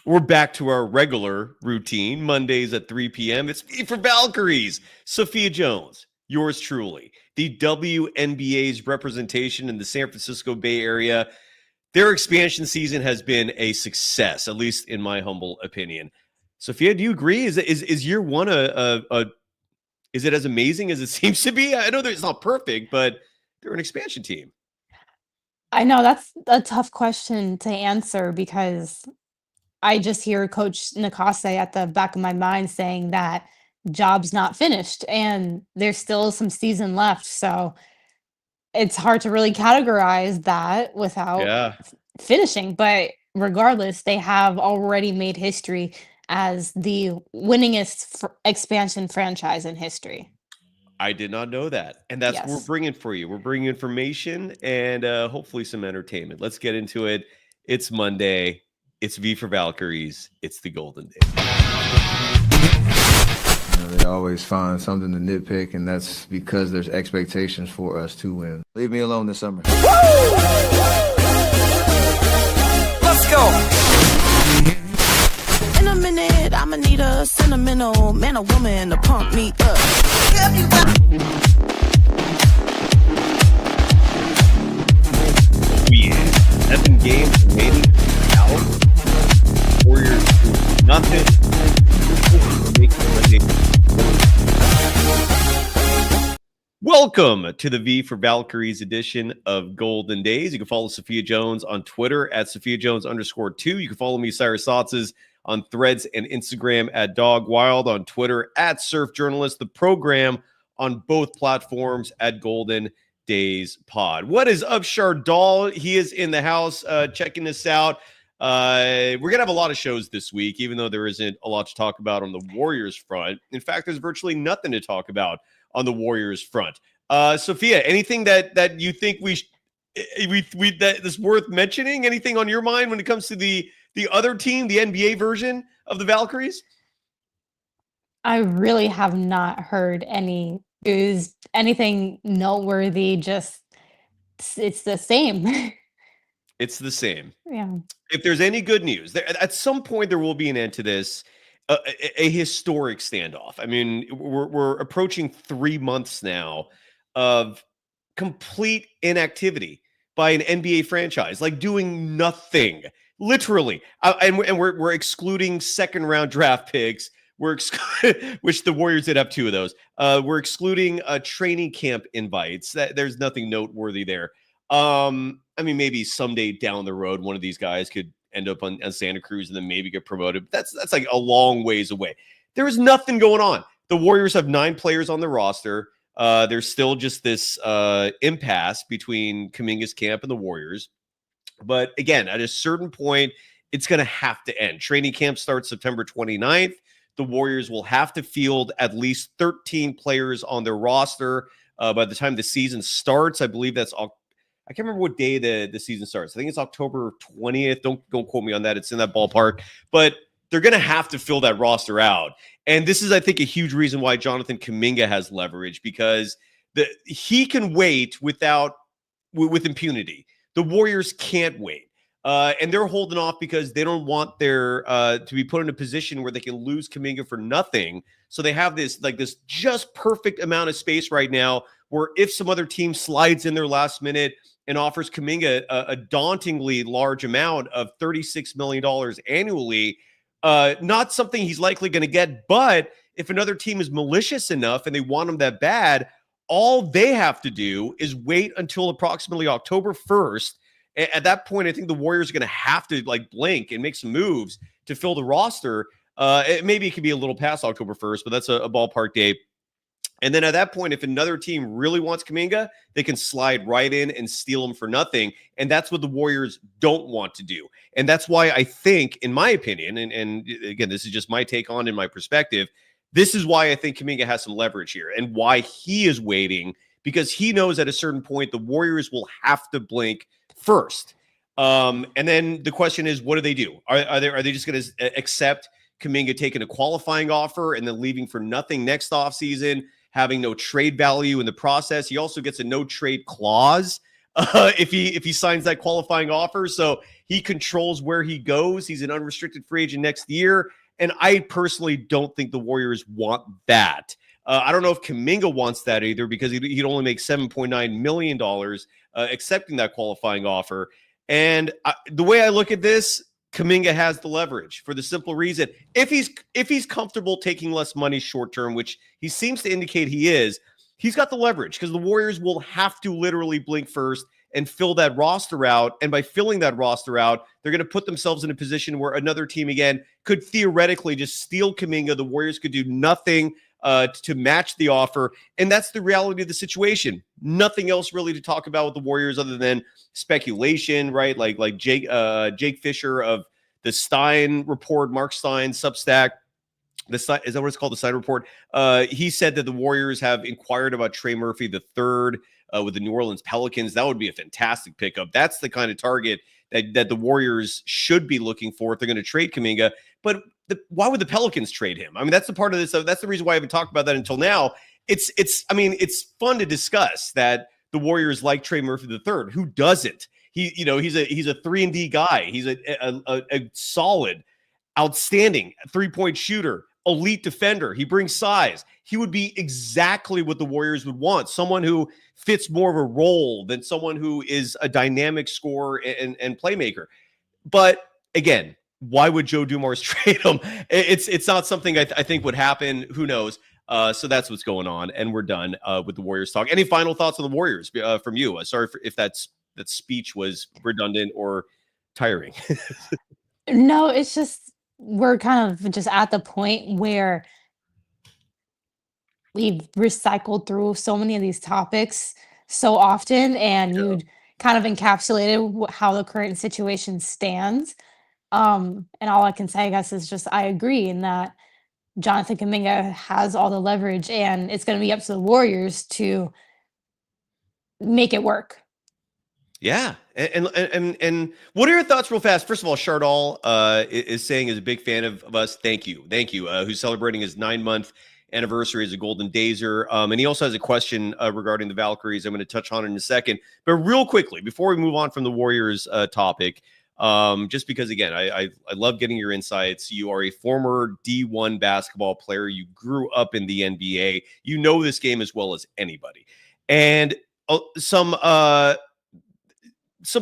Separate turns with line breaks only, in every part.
We're back to our regular routine, Mondays at 3 p.m. It's me for Valkyries, Sophia Jones, yours truly, the WNBA's representation in the San Francisco Bay Area. Their expansion season has been a success, at least in my humble opinion. Sophia, do you agree? Is year one is it as amazing as it seems to be? I know that it's not perfect, but they're an expansion team.
I know that's a tough question to answer because I just hear Coach Nakase at the back of my mind saying that job's not finished and there's still some season left. So it's hard to really categorize that without
Yeah.
finishing. But regardless, they have already made history as the winningest expansion franchise in history.
I did not know that. And that's what we're
Yes.
bringing for you. We're bringing information and hopefully some entertainment. Let's get into it. It's Monday. It's V for Valkyries. It's the Golden Days.
They always find something to nitpick, and that's because there's expectations for us to win. Leave me alone this summer.
Let's go. In a minute, I'ma need a sentimental man or woman to pump me up.
Seven games remaining out. Warriors do nothing. Welcome to the V for Valkyries edition of Golden Days. You can follow Sophia Jones on Twitter at SophiaJones_2. You can follow me, Cyrus Sotzes, on Threads and Instagram at DogWild, on Twitter at Surf Journalist, the program on both platforms at Golden Days Pod. What is up, Shardal? He is in the house checking this out. We're going to have a lot of shows this week, even though there isn't a lot to talk about on the Warriors front. In fact, there's virtually nothing to talk about on the Warriors front. Sophia, anything that you think that is worth mentioning? Anything on your mind when it comes to the other team, the NBA version of the Valkyries?
I really have not heard anything noteworthy. Just it's the same.
It's the same.
Yeah.
If there's any good news, at some point there will be an end to this, a historic standoff. I mean, we're approaching 3 months now of complete inactivity by an NBA franchise, like doing nothing, literally. And we're excluding second round draft picks. Which the Warriors did have 2 of those. We're excluding training camp invites. There's nothing noteworthy there. I mean, maybe someday down the road, one of these guys could end up on Santa Cruz and then maybe get promoted. But that's like a long ways away. There is nothing going on. The Warriors have 9 players on the roster. There's still just this impasse between Kuminga's camp and the Warriors. But again, at a certain point, it's going to have to end. Training camp starts September 29th. The Warriors will have to field at least 13 players on their roster by the time the season starts. I believe that's I can't remember what day the season starts. I think it's October 20th. Don't quote me on that. It's in that ballpark. But they're going to have to fill that roster out. And this is, I think, a huge reason why Jonathan Kuminga has leverage, because he can wait with impunity. The Warriors can't wait. And they're holding off because they don't want their to be put in a position where they can lose Kuminga for nothing. So they have this just perfect amount of space right now where if some other team slides in their last minute and offers Kuminga a dauntingly large amount of $36 million annually, not something he's likely going to get. But if another team is malicious enough and they want him that bad, all they have to do is wait until approximately October 1st. At that point, I think the Warriors are going to have to blink and make some moves to fill the roster. Maybe it could be a little past October 1st, but that's a ballpark date. And then at that point, if another team really wants Kuminga, they can slide right in and steal him for nothing. And that's what the Warriors don't want to do. And that's why I think, in my opinion, and again, this is just my take on in my perspective, this is why I think Kuminga has some leverage here and why he is waiting, because he knows at a certain point the Warriors will have to blink first. And then the question is, what do they do? Are they just going to accept Kuminga taking a qualifying offer and then leaving for nothing next offseason, having no trade value in the process? He also gets a no trade clause if he signs that qualifying offer. So He controls where he goes. He's an unrestricted free agent next year. And I personally don't think the Warriors want that. I don't know if Kuminga wants that either, because he'd only make $7.9 million accepting that qualifying offer. And the way I look at this, Kuminga has the leverage for the simple reason, if he's comfortable taking less money short term, which he seems to indicate he is, he's got the leverage, because the Warriors will have to literally blink first and fill that roster out. And by filling that roster out, they're going to put themselves in a position where another team, again, could theoretically just steal Kuminga. The Warriors could do nothing to match the offer. And that's the reality of the situation. Nothing else really to talk about with the Warriors other than speculation, right? Like Jake Fisher of the Stein Report, Mark Stein, Substack. Is that what it's called? The Stein Report. He said that the Warriors have inquired about Trey Murphy III with the New Orleans Pelicans. That would be a fantastic pickup. That's the kind of target that the Warriors should be looking for if they're going to trade Kuminga. But why would the Pelicans trade him? I mean, that's the part of this. That's the reason why I haven't talked about that until now. It's fun to discuss that the Warriors like Trey Murphy III. Who doesn't? He's a 3-and-D guy. He's a solid, outstanding 3-point shooter, elite defender. He brings size. He would be exactly what the Warriors would want. Someone who fits more of a role than someone who is a dynamic scorer and playmaker. But again, why would Joe Dumars trade him? It's not something I think would happen. Who knows? So that's what's going on, and we're done with the Warriors talk. Any final thoughts on the Warriors from you? Sorry if that speech was redundant or tiring.
No, it's just we're kind of just at the point where we've recycled through so many of these topics so often, and you kind of encapsulated how the current situation stands. And all I can say, I guess, is just I agree in that Jonathan Kuminga has all the leverage, and it's going to be up to the Warriors to make it work.
Yeah. And what are your thoughts real fast? First of all, Shardal is saying is a big fan of us. Thank you. Who's celebrating his 9-month anniversary as a Golden Dazer. And he also has a question regarding the Valkyries. I'm going to touch on it in a second. But real quickly, before we move on from the Warriors topic, just because, again, I love getting your insights. You are a former D1 basketball player. You grew up in the NBA. You know this game as well as anybody. And some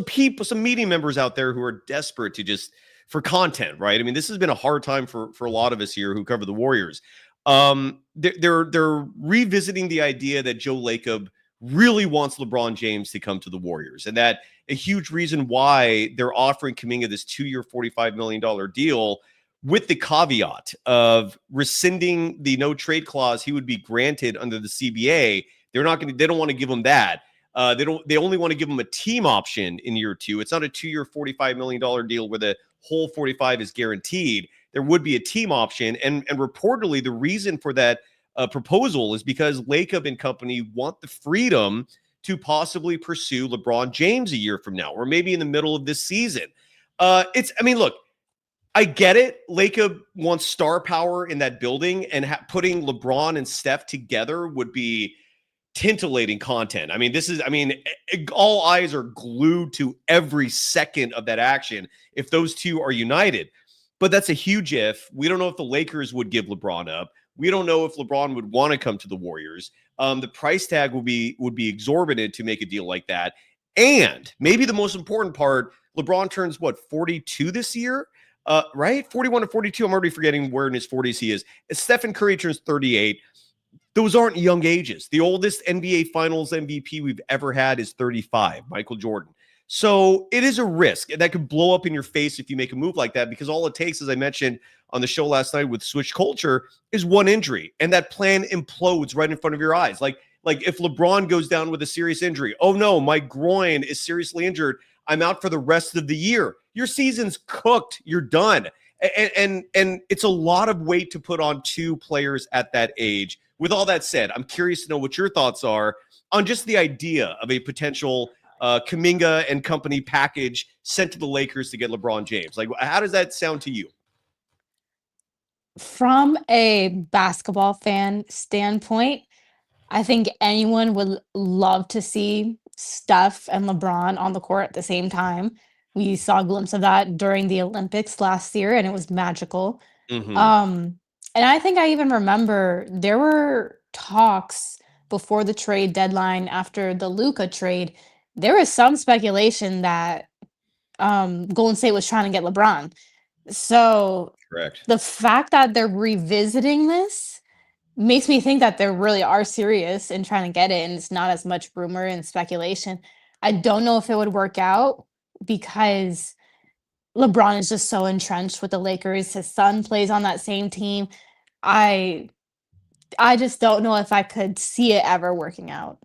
people, some media members out there who are desperate to just for content, right? I mean, this has been a hard time for a lot of us here who cover the Warriors. They're revisiting the idea that Joe Lacob really wants LeBron James to come to the Warriors, and that a huge reason why they're offering Kuminga this 2-year, $45 million deal with the caveat of rescinding the no trade clause he would be granted under the CBA. They don't want to give him that. They only want to give him a team option in year 2. It's not a 2-year, $45 million deal where the whole 45 is guaranteed. There would be a team option. And reportedly, the reason for that proposal is because Lacob and company want the freedom to possibly pursue LeBron James a year from now, or maybe in the middle of this season. Look, I get it. Lacob wants star power in that building, and putting LeBron and Steph together would be titillating content. I mean, all eyes are glued to every second of that action if those two are united. But that's a huge if. We don't know if the Lakers would give LeBron up. We don't know if LeBron would want to come to the Warriors. The price tag would be exorbitant to make a deal like that. And maybe the most important part, LeBron turns 42 this year, right? 41 or 42. I'm already forgetting where in his 40s he is. Stephen Curry turns 38. Those aren't young ages. The oldest NBA Finals MVP we've ever had is 35, Michael Jordan. So it is a risk that could blow up in your face if you make a move like that, because all it takes, as I mentioned on the show last night with Switch Culture, is one injury, and that plan implodes right in front of your eyes. Like if LeBron goes down with a serious injury, oh no, my groin is seriously injured, I'm out for the rest of the year. Your season's cooked. You're done. And it's a lot of weight to put on two players at that age. With all that said, I'm curious to know what your thoughts are on just the idea of a potential Kuminga and company package sent to the Lakers to get LeBron James. Like, how does that sound to you?
From a basketball fan standpoint, I think anyone would love to see Steph and LeBron on the court at the same time. We saw a glimpse of that during the Olympics last year, and it was magical.
Hmm.
And I think I even remember there were talks before the trade deadline after the Luka trade. There was some speculation that Golden State was trying to get LeBron. So
Correct.
the fact that they're revisiting this makes me think that they really are serious in trying to get it, and it's not as much rumor and speculation. I don't know if it would work out because LeBron is just so entrenched with the Lakers. His son plays on that same team. I I just don't know if I could see it ever working out.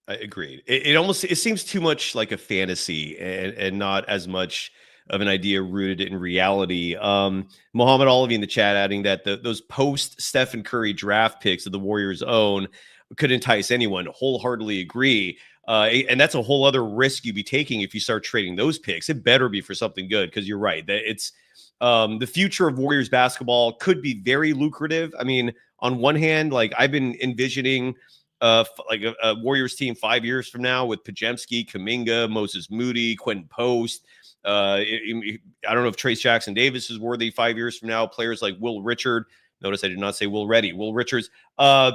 I agreed. It seems too much like a fantasy and not as much of an idea rooted in reality. Muhammad Olivi in the chat adding that those post Stephen Curry draft picks that the Warriors own could entice anyone. Wholeheartedly agree. And that's a whole other risk you'd be taking if you start trading those picks. It better be for something good, because you're right that it's the future of Warriors basketball could be very lucrative. I mean, on one hand, like I've been envisioning like a Warriors team 5 years from now with Pajemski, Kuminga, Moses Moody, Quentin Post. I don't know if Trace Jackson Davis is worthy 5 years from now. Players like Will Richard. Notice I did not say Will Reddy. Will Richards. I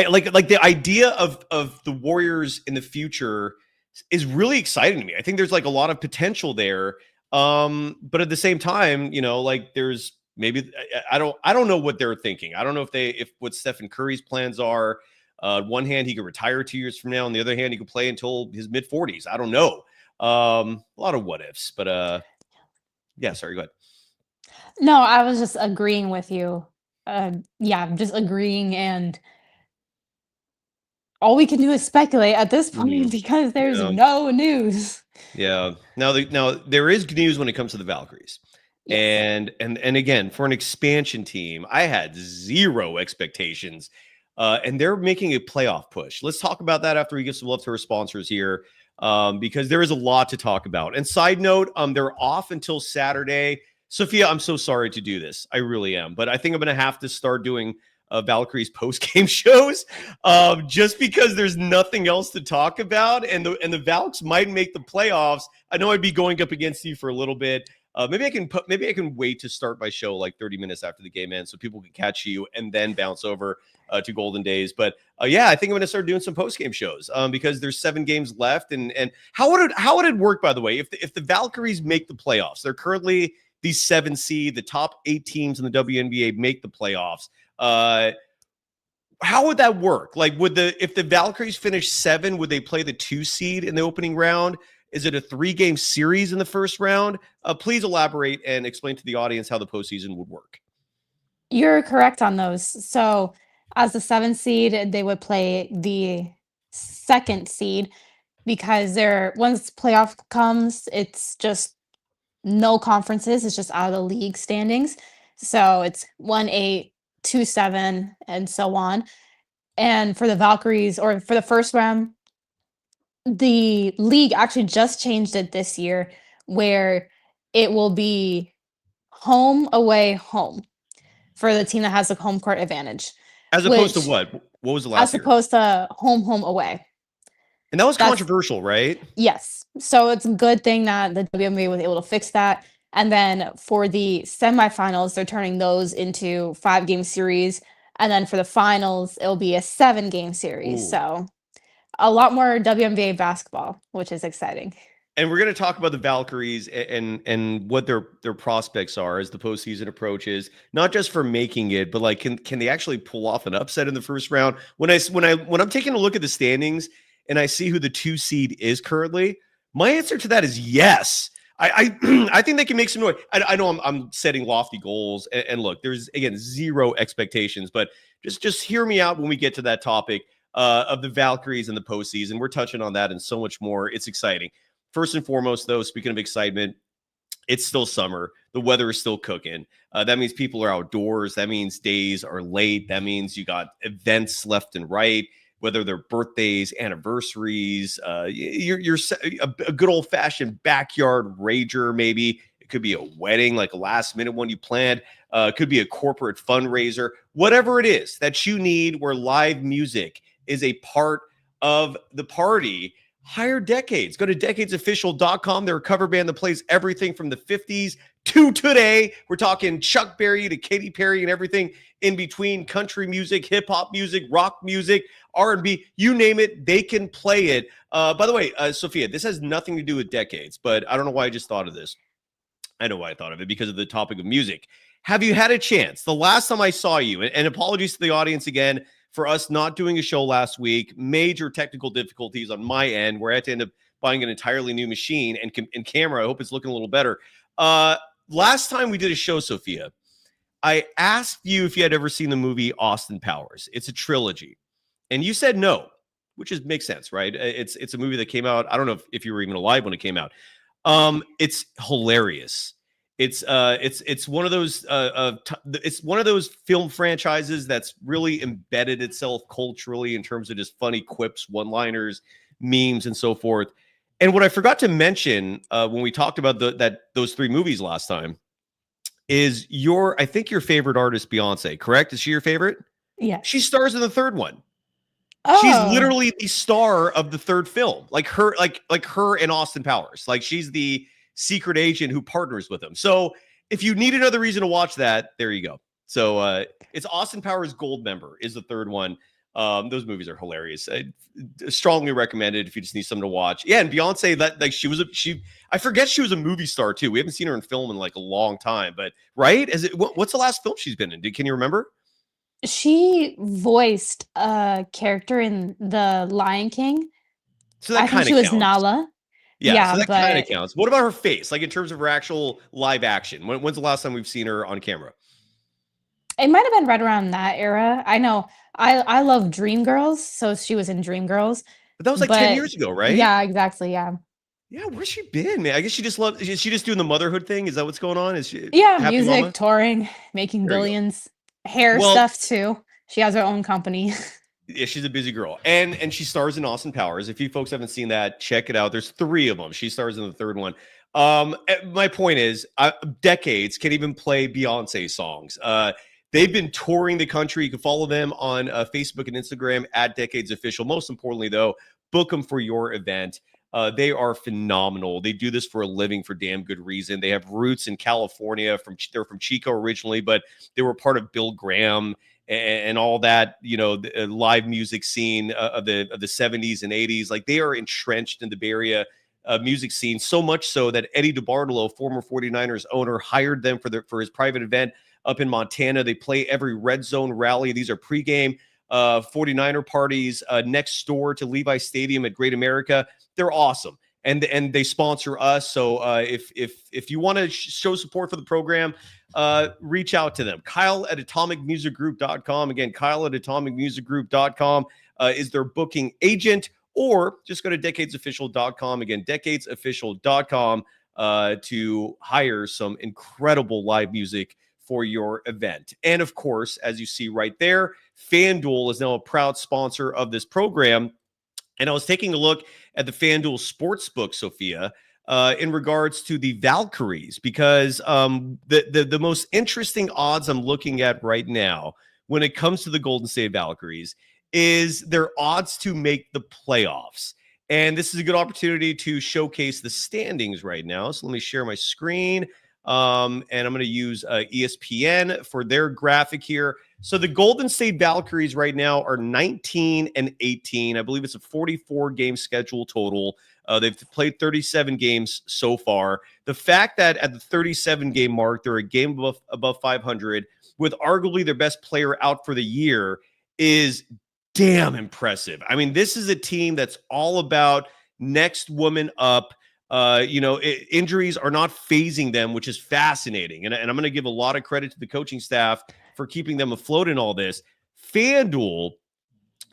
like the idea of the Warriors in the future is really exciting to me. I think there's like a lot of potential there. But at the same time, like there's maybe I don't know what they're thinking. I don't know if what Stephen Curry's plans are. On one hand, he could retire 2 years from now. On the other hand, he could play until his mid 40s. I don't know. A lot of what ifs, but yeah, sorry, go ahead.
No, I was just agreeing with you. Yeah, just agreeing, and all we can do is speculate at this point because there's
Yeah.
no news.
Yeah. Now there is news when it comes to the Valkyries.
Yes.
And again, for an expansion team, I had zero expectations. And they're making a playoff push. Let's talk about that after we give some love to our sponsors here, because there is a lot to talk about. And side note, they're off until Saturday. Sophia, I'm so sorry to do this. I really am. But I think I'm going to have to start doing Valkyries post-game shows just because there's nothing else to talk about. And the Valks might make the playoffs. I know I'd be going up against you for a little bit. Maybe I can wait to start my show like 30 minutes after the game ends so people can catch you and then bounce over to Golden Days. But yeah, I think I'm going to start doing some post game shows because there's 7 games left. And how would it work, by the way, if the Valkyries make the playoffs? They're currently the 7 seed. The top 8 teams in the WNBA make the playoffs. How would that work? Like, if the Valkyries finish 7, would they play the 2 seed in the opening round? Is it a 3-game series in the first round? Please elaborate and explain to the audience how the postseason would work.
You're correct on those. So, as the 7th seed, they would play the 2nd seed because once playoff comes, it's just no conferences. It's just out of the league standings. So it's 1-8, 2-7, and so on. And for the Valkyries, or for the first round, the league actually just changed it this year where it will be home, away, home for the team that has the home court advantage.
As opposed to what? What was the last
As
year?
opposed to home, home, away.
And that was controversial, right?
Yes. So it's a good thing that the WNBA was able to fix that. And then for the semifinals, they're turning those into 5-game series. And then for the finals, it'll be a 7-game series.
Ooh.
So a lot more WNBA basketball, which is exciting.
And we're going to talk about the Valkyries and what their prospects are as the postseason approaches, not just for making it, but like can they actually pull off an upset in the first round? When I'm taking a look at the standings and I see who the 2 seed is currently, my answer to that is yes. I I think they can make some noise. I know I'm setting lofty goals, and look, there's again 0 expectations, but just hear me out when we get to that topic of the Valkyries and the postseason. We're touching on that and so much more. It's exciting. First and foremost, though, speaking of excitement, it's still summer. The weather is still cooking. That means people are outdoors. That means days are late. That means you got events left and right, whether they're birthdays, anniversaries, you're a good old-fashioned backyard rager, maybe. It could be a wedding, like a last-minute one you planned. It could be a corporate fundraiser. Whatever it is that you need where live music is a part of the party, Hire Decades. Go to decadesofficial.com. They're a cover band that plays everything from the 50s to today. We're talking Chuck Berry to Katy Perry and everything in between, country music, hip hop music, rock music, R&B, you name it, they can play it. By the way, Sophia, this has nothing to do with Decades, but I don't know why I just thought of this. I know why I thought of it, because of the topic of music. Have you had a chance? The last time I saw you, and apologies to the audience again for us not doing a show last week, major technical difficulties on my end where I had to end up buying an entirely new machine and camera. I hope it's looking a little better. Last time we did a show, Sophia, I asked you if you had ever seen the movie Austin Powers. It's a trilogy. And you said no, which makes sense, right? It's a movie that came out. I don't know if you were even alive when it came out. It's hilarious. It's one of those it's one of those film franchises that's really embedded itself culturally in terms of just funny quips, one-liners, memes, and so forth. And what I forgot to mention when we talked about those three movies last time is I think your favorite artist, Beyonce, correct? Is she your favorite?
Yeah.
She stars in the third one.
Oh.
She's literally the star of the third film, like her and Austin Powers. Like she's the secret agent who partners with him. So if you need another reason to watch that, there you go. So it's Austin Powers Gold Member is the third one. Those movies are hilarious. I strongly recommend it if you just need something to watch. Yeah, and Beyonce, I forget she was a movie star too. We haven't seen her in film in like a long time, but right? What's the last film she's been in? Can you remember?
She voiced a character in The Lion King.
So that
I think she was Nala.
Yeah, so that kind of counts. What about her face? Like in terms of her actual live action? When's the last time we've seen her on camera?
It might have been right around that era. I know I love Dreamgirls, so she was in Dreamgirls.
But that was like 10 years ago, right?
Yeah, exactly. Yeah.
Yeah, where's she been, man? I guess is she just doing the motherhood thing? Is that what's going on? Is she
music, mama? Touring, making billions, hair stuff too. She has her own company.
Yeah, she's a busy girl. And she stars in Austin Powers. If you folks haven't seen that, check it out. There's 3 of them. She stars in the third one. My point is, Decades can even play Beyonce songs. They've been touring the country. You can follow them on Facebook and Instagram at Decades Official. Most importantly, though, book them for your event. They are phenomenal. They do this for a living for damn good reason. They have roots in California. They're from Chico originally, but they were part of Bill Graham and all that, the live music scene of the 70s and 80s. Like they are entrenched in the Bay Area music scene, so much so that Eddie DeBartolo, former 49ers owner, hired them for his private event up in Montana. They play every red zone rally. These are pregame 49er parties next door to Levi Stadium at Great America. They're awesome. And they sponsor us. So if you want to show support for the program, reach out to them. Kyle at atomicmusicgroup.com. Again, Kyle at atomicmusicgroup.com is their booking agent, or just go to decadesofficial.com. Again, decadesofficial.com to hire some incredible live music for your event. And of course, as you see right there, FanDuel is now a proud sponsor of this program. And I was taking a look at the FanDuel Sportsbook, Sophia, in regards to the Valkyries, because the most interesting odds I'm looking at right now when it comes to the Golden State Valkyries is their odds to make the playoffs. And this is a good opportunity to showcase the standings right now. So let me share my screen. And I'm going to use ESPN for their graphic here. So the Golden State Valkyries right now are 19-18. I believe it's a 44-game schedule total. They've played 37 games so far. The fact that at the 37-game mark, they're a game above 500 with arguably their best player out for the year is damn impressive. I mean, this is a team that's all about next woman up. Injuries are not phasing them, which is fascinating. And I'm going to give a lot of credit to the coaching staff for keeping them afloat in all this. FanDuel,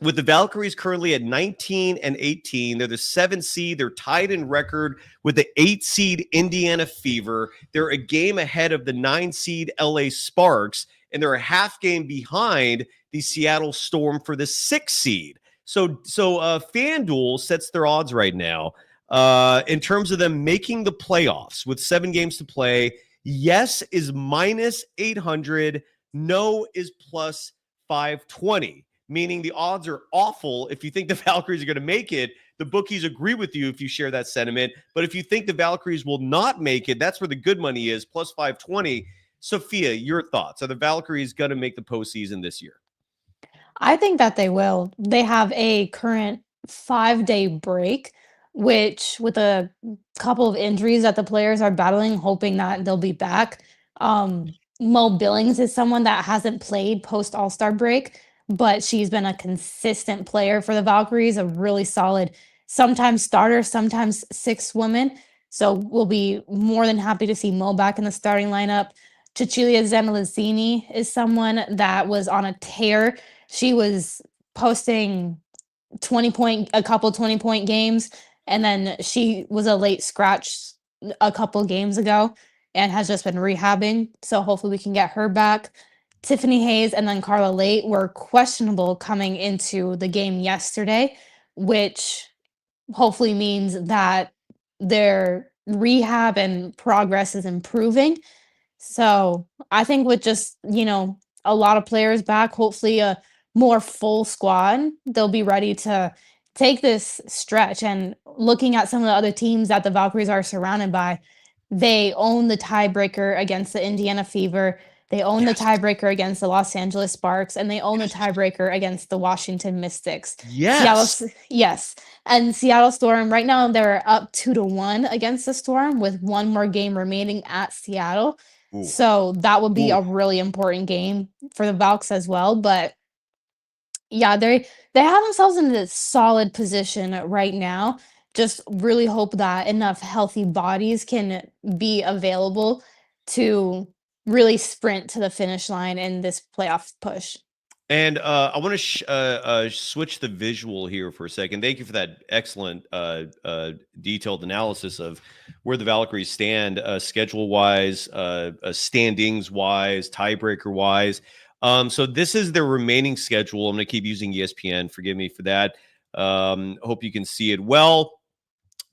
with the Valkyries currently at 19-18, they're the 7th seed. They're tied in record with the 8th seed Indiana Fever. They're a game ahead of the 9 seed LA Sparks, and they're a half game behind the Seattle Storm for the 6th seed. So FanDuel sets their odds right now. In terms of them making the playoffs with 7 games to play, yes is -800, no is +520, meaning the odds are awful. If you think the Valkyries are going to make it, the bookies agree with you if you share that sentiment. But if you think the Valkyries will not make it, that's where the good money is, plus 520. Sophia, your thoughts? Are the Valkyries going to make the postseason this year?
I think that they will. They have a current 5-day break, which with a couple of injuries that the players are battling, hoping that they'll be back. Mo Billings is someone that hasn't played post All-Star break, but she's been a consistent player for the Valkyries, a really solid, sometimes starter, sometimes sixth woman. So we'll be more than happy to see Mo back in the starting lineup. Cecilia Zanalazini is someone that was on a tear. She was posting a couple 20-point games, and then she was a late scratch a couple games ago and has just been rehabbing. So hopefully we can get her back. Tiffany Hayes and then Carla Late were questionable coming into the game yesterday, which hopefully means that their rehab and progress is improving. So I think with just, a lot of players back, hopefully a more full squad, they'll be ready to take this stretch. And looking at some of the other teams that the Valkyries are surrounded by, they own the tiebreaker against the Indiana Fever. They own the
Yes.
tiebreaker against the Los Angeles Sparks, and they own the tiebreaker against the Washington Mystics.
Yes.
Yes. And Seattle Storm, right now, they're up 2-1 against the Storm with one more game remaining at Seattle.
Ooh.
So that would be
Ooh.
a really important game for the Valks as well. But yeah, they have themselves in this solid position right now. Just really hope that enough healthy bodies can be available to really sprint to the finish line in this playoff push.
And I want to switch the visual here for a second. Thank you for that excellent detailed analysis of where the Valkyries stand schedule-wise, standings-wise, tiebreaker-wise. So this is their remaining schedule. I'm going to keep using ESPN. Forgive me for that. Hope you can see it well.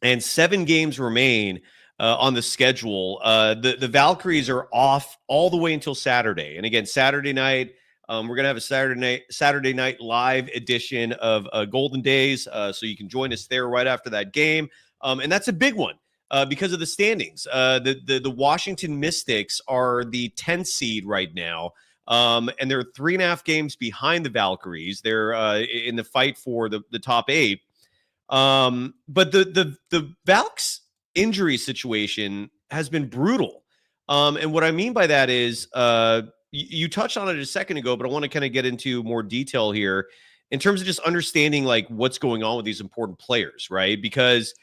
And 7 games remain on the schedule. The Valkyries are off all the way until Saturday. And again, Saturday night, we're going to have a Saturday night live edition of Golden Days. So you can join us there right after that game. And that's a big one because of the standings. The Washington Mystics are the 10th seed right now. And they're 3.5 games behind the Valkyries. They're in the fight for the top 8. But the Valks injury situation has been brutal. And what I mean by that is you touched on it a second ago, but I want to kind of get into more detail here in terms of just understanding like what's going on with these important players, right? Because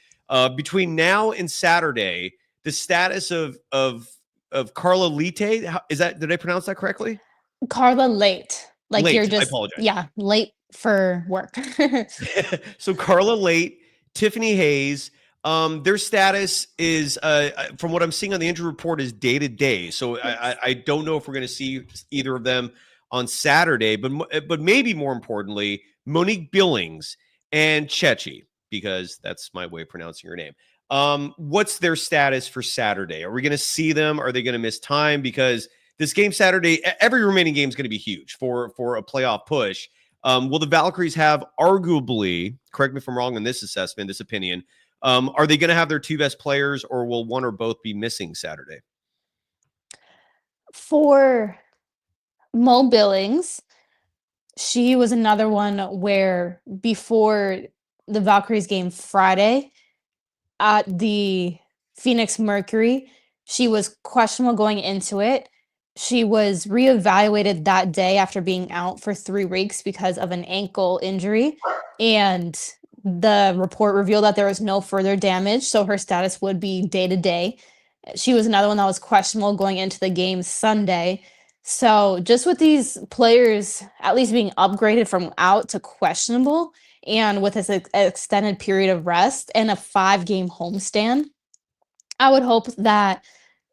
between now and Saturday, the status of Carla Lite, did I pronounce that correctly?
Carla Late. Like
Late,
you're
I
just
apologize.
late for work.
So Carla Late, Tiffany Hayes, their status is, from what I'm seeing on the injury report, is day to day. So I don't know if we're going to see either of them on Saturday, but maybe more importantly, Monique Billings and Chechi, because that's my way of pronouncing her name. What's their status for Saturday? Are we going to see them? Are they going to miss time? Because this game Saturday, every remaining game is going to be huge for a playoff push. Will the Valkyries have arguably, correct me if I'm wrong on this assessment, this opinion, are they going to have their 2 best players, or will one or both be missing Saturday?
For Mo Billings, she was another one where before the Valkyries game Friday at the Phoenix Mercury, she was questionable going into it. She was reevaluated that day after being out for 3 weeks because of an ankle injury, and the report revealed that there was no further damage, so her status would be day to day. She was another one that was questionable going into the game Sunday. So just with these players at least being upgraded from out to questionable, and with this extended period of rest and a 5-game homestand, I would hope that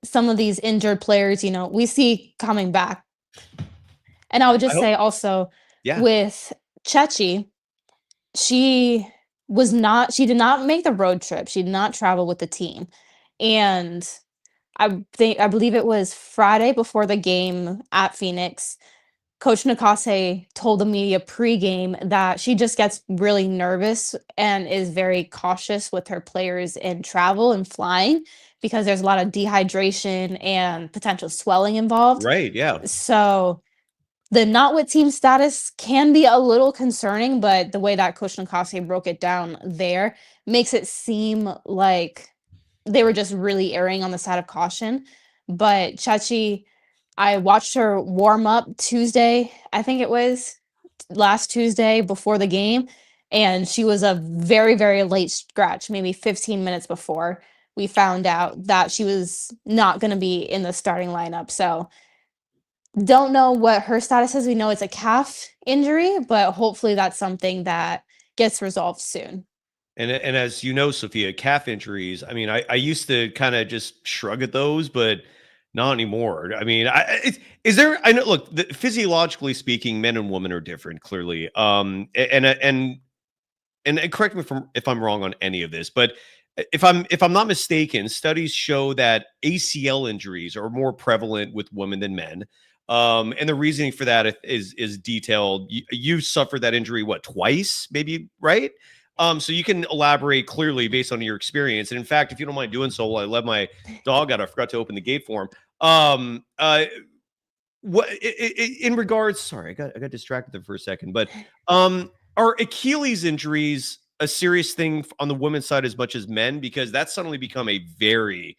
some of these injured players, we see coming back. And I would just say also with Chechi, she did not make the road trip. She did not travel with the team. And I believe it was Friday before the game at Phoenix. Coach Nakase told the media pregame that she just gets really nervous and is very cautious with her players in travel and flying because there's a lot of dehydration and potential swelling involved.
Right. Yeah.
So the not with team status can be a little concerning, but the way that Coach Nakase broke it down there makes it seem like they were just really erring on the side of caution. But Chachi, I watched her warm up Tuesday, I think it was last Tuesday before the game, and she was a very, very late scratch, maybe 15 minutes before we found out that she was not going to be in the starting lineup. So don't know what her status is. We know it's a calf injury, but hopefully that's something that gets resolved soon.
And as you know, Sophia, calf injuries, I mean, I used to kind of just shrug at those, but not anymore. I mean, is there, I know, look, physiologically speaking, men and women are different, clearly. And correct me if I'm wrong on any of this, but if I'm not mistaken, studies show that ACL injuries are more prevalent with women than men. And the reasoning for that is detailed. You suffered that injury, what, twice, maybe, right? So you can elaborate clearly based on your experience. And in fact, if you don't mind doing so, while I let my dog out, I forgot to open the gate for him. What in regards? Sorry, I got distracted there for a second. But are Achilles injuries a serious thing on the women's side as much as men? Because that's suddenly become a very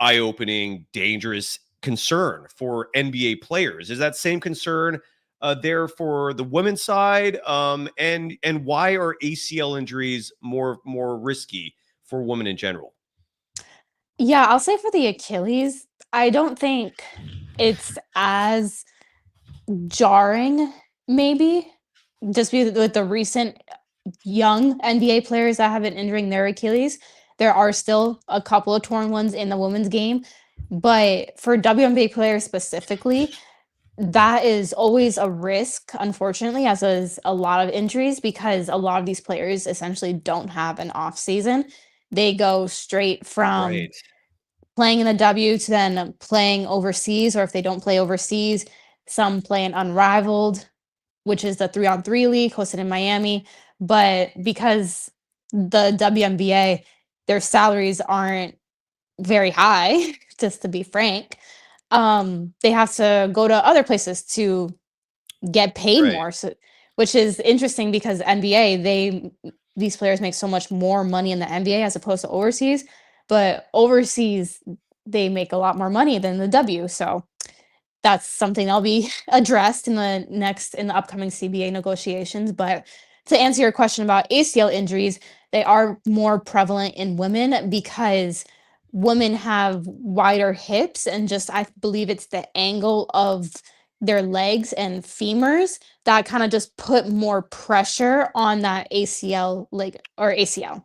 eye-opening, dangerous concern for NBA players. Is that same concern there for the women's side? And why are ACL injuries more risky for women in general?
Yeah, I'll say for the Achilles, I don't think it's as jarring, maybe, just with the recent young NBA players that have been injuring their Achilles. There are still a couple of torn ones in the women's game, but for WNBA players specifically, that is always a risk, unfortunately, as is a lot of injuries, because a lot of these players essentially don't have an off season. They go straight from
Right.
playing in the W to then playing overseas, or if they don't play overseas, some play in Unrivaled, which is the 3-on-3 league hosted in Miami. But because the WNBA, their salaries aren't very high, just to be frank, they have to go to other places to get paid
Right.
more. So, which is interesting because NBA, these players make so much more money in the NBA as opposed to overseas, but overseas they make a lot more money than the W. So that's something that'll be addressed in the upcoming CBA negotiations. But to answer your question about ACL injuries, they are more prevalent in women because women have wider hips, and just I believe it's the angle of their legs and femurs that kind of just put more pressure on that ACL or ACL.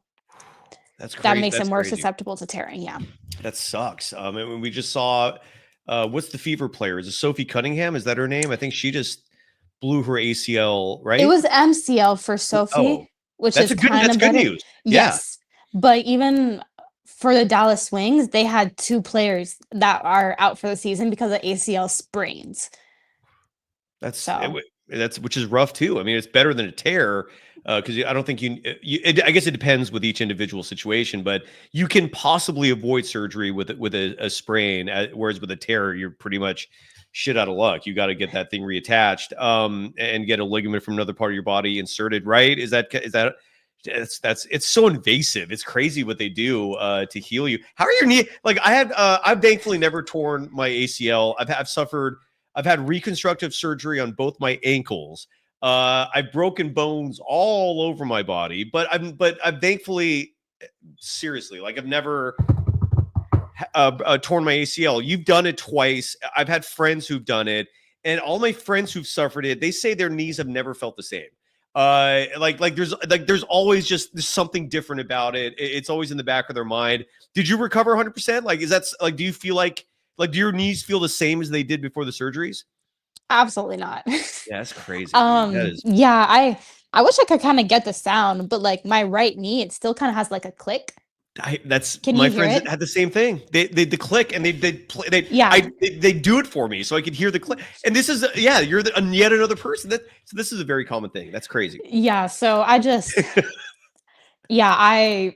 That's
That
crazy.
makes them
That's
more
crazy.
susceptible to tearing. Yeah.
That sucks. I mean, we just saw what's the Fever player? Is it Sophie Cunningham? Is that her name? I think she just blew her ACL, right?
It was MCL for
Oh,
Sophie, which is kind
that's
of
good
better.
news. Yeah.
Yes. But even for the Dallas Wings, they had 2 players that are out for the season because of ACL sprains. So
That's which is rough too. I mean, it's better than a tear because I don't think I guess it depends with each individual situation, but you can possibly avoid surgery with a sprain, whereas with a tear, you're pretty much shit out of luck. You got to get that thing reattached and get a ligament from another part of your body inserted. Right? Is that it's so invasive. It's crazy what they do to heal you. How are your knee? Like I've thankfully never torn my ACL. I've had reconstructive surgery on both my ankles. I've broken bones all over my body, but I'm thankfully, seriously, like I've never torn my ACL. You've done it twice. I've had friends who've done it, and all my friends who've suffered it, they say their knees have never felt the same. There's always there's something different about it. It's always in the back of their mind. Did you recover 100%? Like, is that like, do you feel like do your knees feel the same as they did before the surgeries?
absolutely not.
Yeah, that's crazy. That is,
Yeah, I wish I could kind of get the sound, but like my right knee, it still kind of has like a click.
That's
Can
my
you hear
friends
it?
that had the same thing. They click and
Yeah.
they do it for me so I could hear the click. And this is you're yet another person so this is a very common thing. That's crazy.
Yeah, so I just yeah, I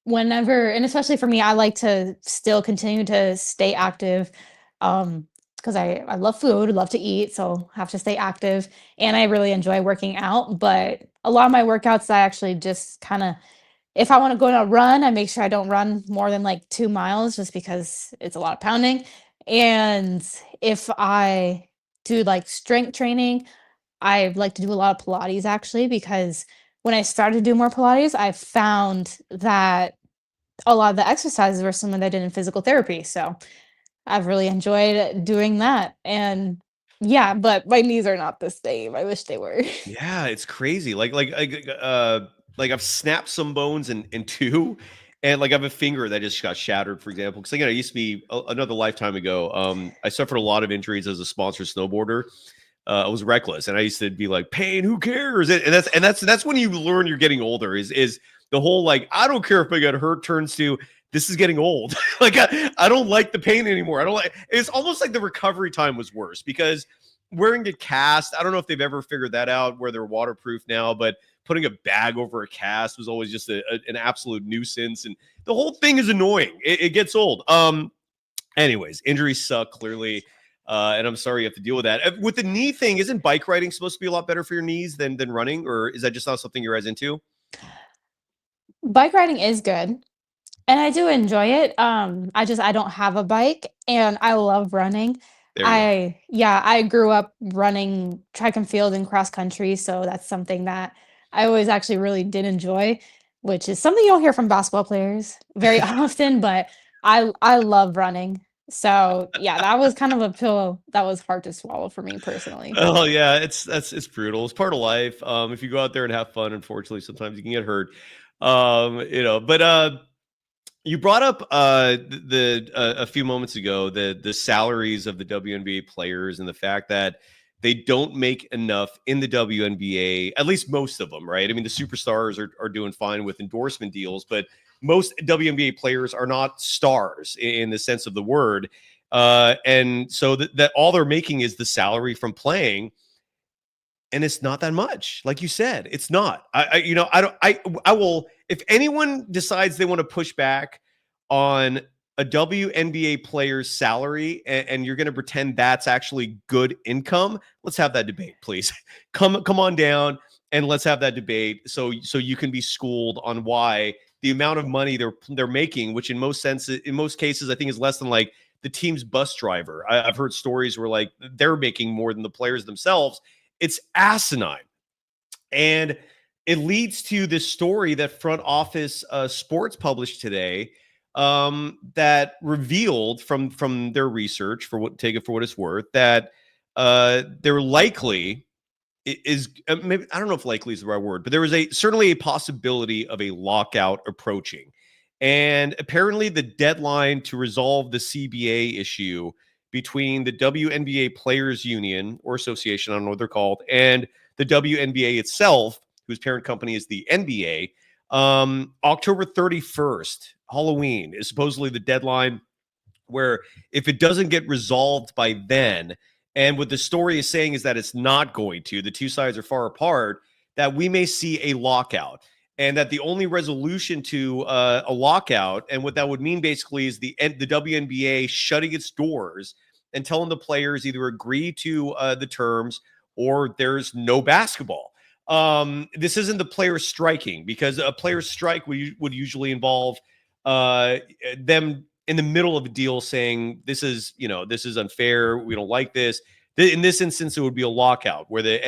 whenever and especially for me, I like to still continue to stay active, because I love food, love to eat, so have to stay active, and I really enjoy working out, but a lot of my workouts, I actually just kinda if I wanna go on a run, I make sure I don't run more than, like, 2 miles just because it's a lot of pounding, and if I do, like, strength training, I like to do a lot of Pilates actually because when I started to do more Pilates, I found that a lot of the exercises were something that I did in physical therapy. So I've really enjoyed doing that. And yeah, but my knees are not the same. I wish they were.
Yeah, it's crazy. Like I've snapped some bones in two, and like I have a finger that just got shattered, for example. Because again, I used to be another lifetime ago. I suffered a lot of injuries as a sponsor snowboarder. I was reckless, and I used to be like, "Pain, who cares?" And that's when you learn you're getting older. Is the whole like I don't care if I get hurt turns to this is getting old. Like I don't like the pain anymore. I don't like. It's almost like the recovery time was worse because wearing a cast. I don't know if they've ever figured that out where they're waterproof now, but putting a bag over a cast was always just an absolute nuisance, and the whole thing is annoying. It gets old. Anyways, injuries suck clearly. And I'm sorry you have to deal with that. With the knee thing, isn't bike riding supposed to be a lot better for your knees than running, or is that just not something you're as into?
Bike riding is good. And I do enjoy it. I don't have a bike and I love running.
There you go.
I grew up running track and field and cross country, so that's something that I always actually really did enjoy, which is something you don't hear from basketball players very often, but I love running. So, yeah, that was kind of a pill that was hard to swallow for me personally.
Oh yeah, it's brutal. It's part of life. If you go out there and have fun, unfortunately, sometimes you can get hurt. But you brought up a few moments ago the salaries of the WNBA players and the fact that they don't make enough in the WNBA, at least most of them, right? I mean, the superstars are doing fine with endorsement deals, but most WNBA players are not stars in the sense of the word. And so that all they're making is the salary from playing, and it's not that much. Like you said, it's not. I will. If anyone decides they want to push back on a WNBA player's salary, and you're going to pretend that's actually good income, let's have that debate, please. Come on down and let's have that debate. So you can be schooled on why the amount of money they're making, which in most cases, I think is less than like the team's bus driver. I've heard stories where like they're making more than the players themselves. It's asinine. And it leads to this story that Front Office Sports published today that revealed from their research, take it for what it's worth, that they're likely is maybe I don't know if likely is the right word, but there was certainly a possibility of a lockout approaching. And apparently the deadline to resolve the CBA issue between the WNBA Players Union or Association, I don't know what they're called, and the WNBA itself, whose parent company is the NBA, October 31st, Halloween, is supposedly the deadline where if it doesn't get resolved by then, and what the story is saying is that it's not going to, the two sides are far apart, that we may see a lockout. And that the only resolution to a lockout, and what that would mean basically is the WNBA shutting its doors and telling the players either agree to the terms or there's no basketball. This isn't the players striking, because a player's strike would usually involve them in the middle of a deal saying this is unfair, we don't like this. In this instance, it would be a lockout where the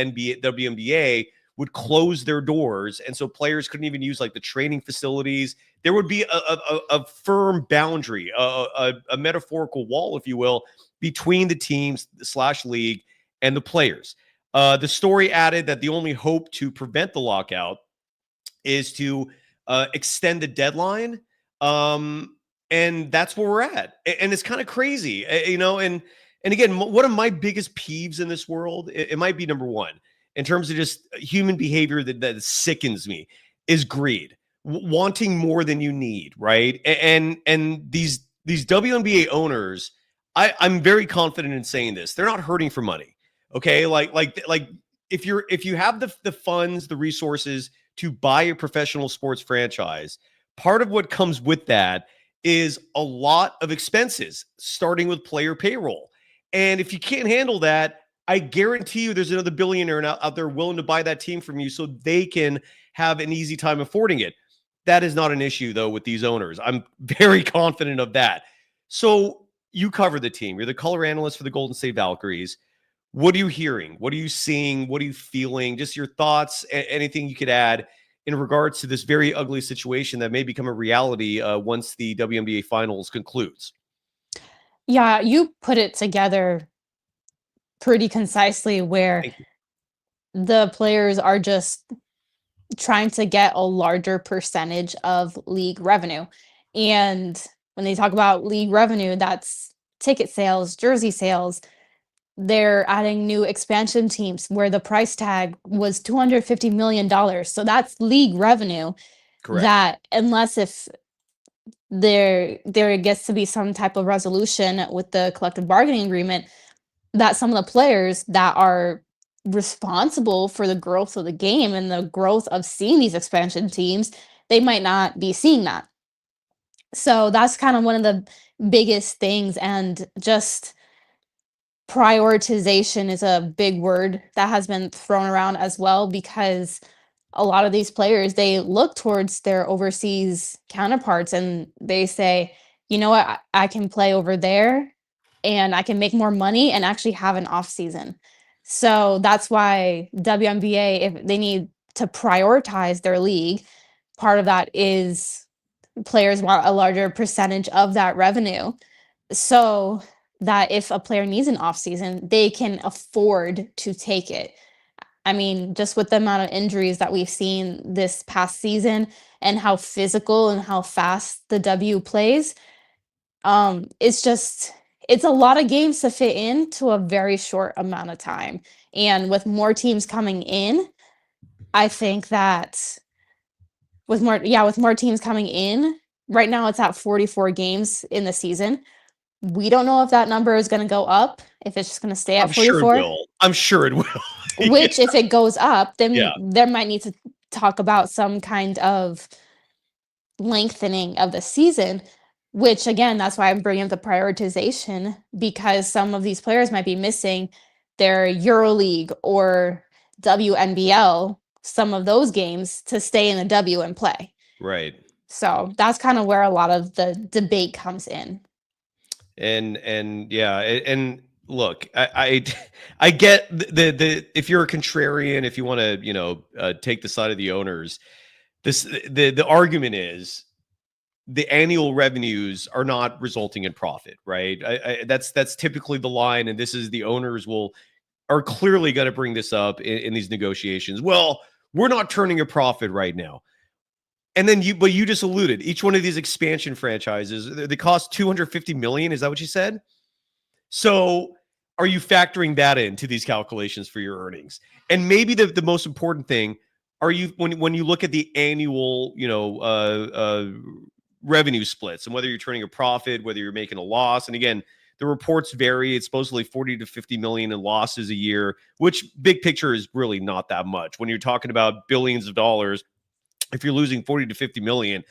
WNBA would close their doors, and so players couldn't even use like the training facilities. There would be a firm boundary, a metaphorical wall, if you will, between the teams / league and the players. The story added that the only hope to prevent the lockout is to extend the deadline. And that's where we're at. And it's kind of crazy, and again, one of my biggest peeves in this world, it might be number one, in terms of just human behavior that sickens me, is greed. wanting more than you need, right? And these WNBA owners, I'm very confident in saying this. They're not hurting for money. Okay. Like if you have the funds, the resources to buy a professional sports franchise, part of what comes with that is a lot of expenses, starting with player payroll. And if you can't handle that, I guarantee you there's another billionaire out there willing to buy that team from you so they can have an easy time affording it. That is not an issue, though, with these owners. I'm very confident of that. So you cover the team. You're the color analyst for the Golden State Valkyries. What are you hearing? What are you seeing? What are you feeling? Just your thoughts, anything you could add in regards to this very ugly situation that may become a reality once the WNBA Finals concludes.
Yeah, you put it together pretty concisely where the players are just trying to get a larger percentage of league revenue. And when they talk about league revenue, that's ticket sales, jersey sales. They're adding new expansion teams where the price tag was $250 million. So that's league revenue.
Correct.
That unless if there gets to be some type of resolution with the collective bargaining agreement, that some of the players that are responsible for the growth of the game and the growth of seeing these expansion teams, they might not be seeing that. So that's kind of one of the biggest things. And just prioritization is a big word that has been thrown around as well, because a lot of these players, they look towards their overseas counterparts and they say, you know what, I can play over there and I can make more money and actually have an off season. So that's why WNBA, if they need to prioritize their league, part of that is players want a larger percentage of that revenue, so that if a player needs an off season, they can afford to take it. I mean, just with the amount of injuries that we've seen this past season and how physical and how fast the W plays, it's a lot of games to fit into a very short amount of time. And with more teams coming in, I think that with more teams coming in, right now it's at 44 games in the season. We don't know if that number is going to go up, if it's just going to stay at 44.
Sure it will. I'm sure it will.
Which, if it goes up, then
Yeah.
there might need to talk about some kind of lengthening of the season, which again, that's why I'm bringing up the prioritization, because some of these players might be missing their EuroLeague or WNBL, some of those games to stay in the W and play.
Right.
So that's kind of where a lot of the debate comes in.
And yeah, and look, I get the if you're a contrarian, if you want to take the side of the owners, the argument is the annual revenues are not resulting in profit, right? That's typically the line, and this is the owners are clearly going to bring this up in these negotiations. Well, we're not turning a profit right now. And then you just alluded, each one of these expansion franchises, they cost $250 million. Is that what you said? So are you factoring that into these calculations for your earnings? And maybe the most important thing, are you, when you look at the annual, revenue splits and whether you're turning a profit, whether you're making a loss. And again, the reports vary. It's supposedly 40 to 50 million in losses a year, which big picture is really not that much. When you're talking about billions of dollars, if you're losing 40 to 50 million,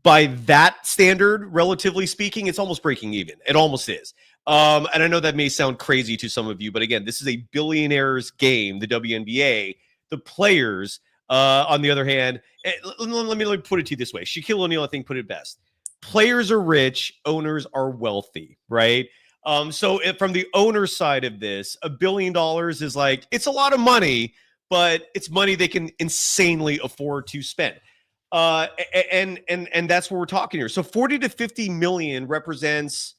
by that standard, relatively speaking, it's almost breaking even. It almost is. And I know that may sound crazy to some of you, but again, this is a billionaires game, the WNBA. The players, on the other hand, let me put it to you this way. Shaquille O'Neal, I think, put it best. Players are rich, owners are wealthy, right? So from the owner side of this, $1 billion is like, it's a lot of money, but it's money they can insanely afford to spend. And that's what we're talking here. So 40 to 50 million represents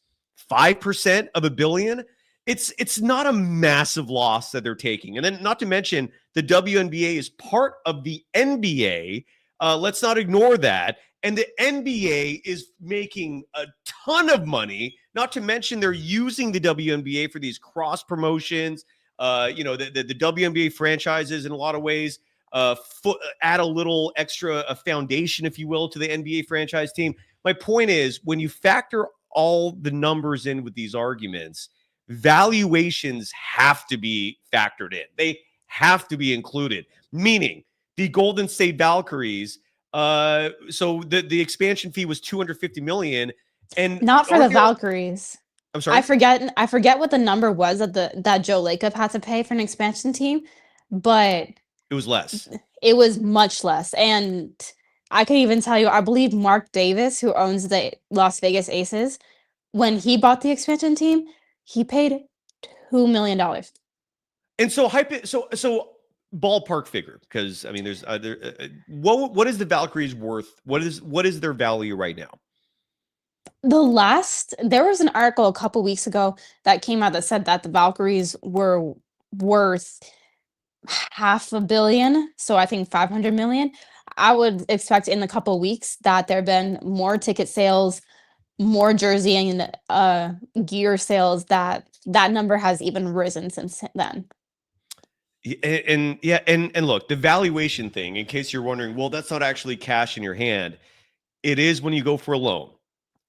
5% of $1 billion. It's not a massive loss that they're taking. And then not to mention the WNBA is part of the NBA. Let's not ignore that. And the NBA is making a ton of money, not to mention they're using the WNBA for these cross promotions. The WNBA franchises in a lot of ways add a little extra a foundation, if you will, to the NBA franchise team. My point is, when you factor all the numbers in with these arguments, valuations have to be factored in. They have to be included, meaning the Golden State Valkyries. So the expansion fee was $250 million, and
Not for the Valkyries.
I'm sorry.
I forget what the number was that Joe Lacob had to pay for an expansion team, but
It was less.
it was much less. And I can even tell you, I believe Mark Davis, who owns the Las Vegas Aces, when he bought the expansion team, he paid $2 million.
And so so ballpark figure, because I mean, there's what is the Valkyries worth? What is their value right now?
There was an article a couple weeks ago that came out that said that the Valkyries were worth $500 million, so I think 500 million. I would expect in a couple weeks that there have been more ticket sales, more jersey and gear sales, that number has even risen since then.
And look, the valuation thing, in case you're wondering, well, that's not actually cash in your hand. It is when you go for a loan.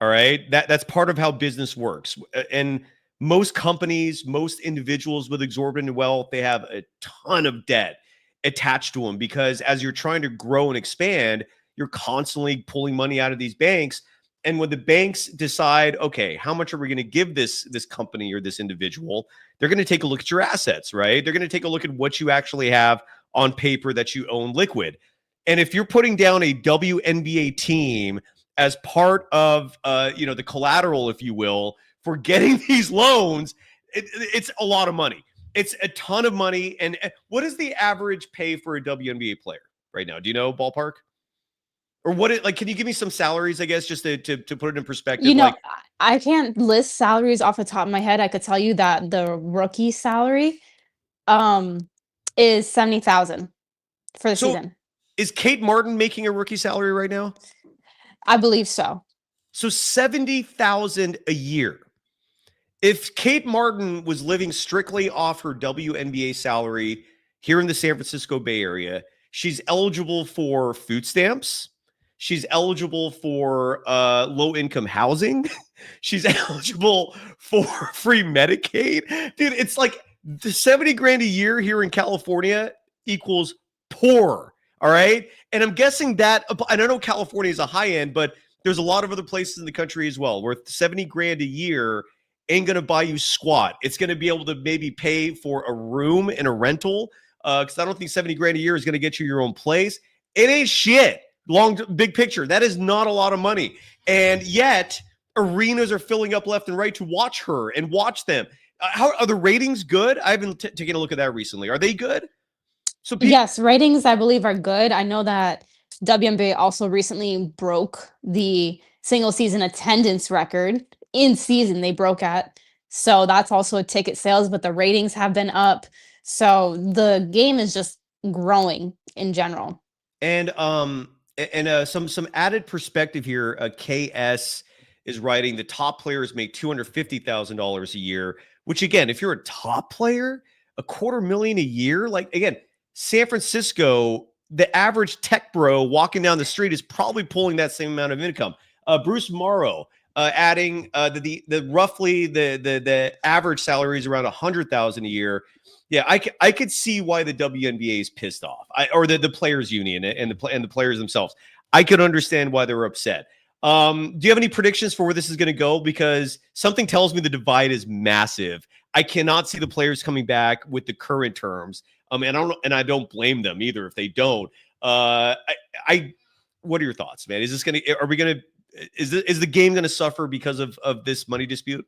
All right. That's part of how business works. And most companies, most individuals with exorbitant wealth, they have a ton of debt attached to them, because as you're trying to grow and expand, you're constantly pulling money out of these banks. And when the banks decide, okay, how much are we going to give this company or this individual, they're going to take a look at your assets, right? They're going to take a look at what you actually have on paper that you own liquid. And if you're putting down a WNBA team as part of the collateral, if you will, for getting these loans, it's a lot of money. It's a ton of money. And what is the average pay for a WNBA player right now? Do you know, ballpark? Or can you give me some salaries, I guess, just to put it in perspective?
I can't list salaries off the top of my head. I could tell you that the rookie salary is $70,000 for the season.
Is Kate Martin making a rookie salary right now?
I believe so.
So $70,000 a year. If Kate Martin was living strictly off her WNBA salary here in the San Francisco Bay Area, she's eligible for food stamps. She's eligible for low-income housing. She's eligible for free Medicaid. Dude, it's like the 70 grand a year here in California equals poor. All right. And I'm guessing that, and I know California is a high end, but there's a lot of other places in the country as well where 70 grand a year ain't going to buy you squat. It's going to be able to maybe pay for a room and a rental, because I don't think 70 grand a year is going to get you your own place. It ain't shit. Big picture. That is not a lot of money. And yet arenas are filling up left and right to watch her and watch them. How are the ratings good? I haven't taken a look at that recently. Are they good? So
yes, ratings, I believe, are good. I know that WNBA also recently broke the single season attendance record in season. They broke at. So that's also a ticket sales, but the ratings have been up. So the game is just growing in general.
And some added perspective here. KS is writing the top players make $250,000 a year, which again, if you're a top player, $250,000 a year, like again, San Francisco, the average tech bro walking down the street is probably pulling that same amount of income. Bruce Morrow adding the roughly the average salary is around $100,000 a year. Yeah, I could see why the WNBA is pissed off, or the players union and the players themselves. I could understand why they were upset. Do you have any predictions for where this is going to go? Because something tells me the divide is massive. I cannot see the players coming back with the current terms. And I don't blame them either if they don't. What are your thoughts, man? Is the game going to suffer because of this money dispute?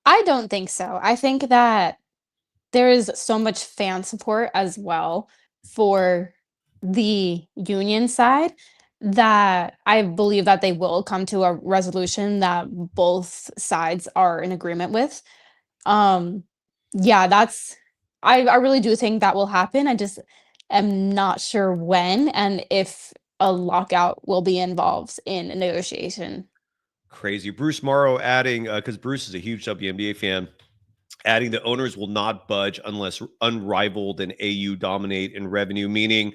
I don't think so. I think that there is so much fan support as well for the union side that I believe that they will come to a resolution that both sides are in agreement with. I really do think that will happen. I just am not sure when and if a lockout will be involved in a negotiation.
Crazy. Bruce Morrow adding, because Bruce is a huge WNBA fan, adding the owners will not budge unless unrivaled and AU dominate in revenue, meaning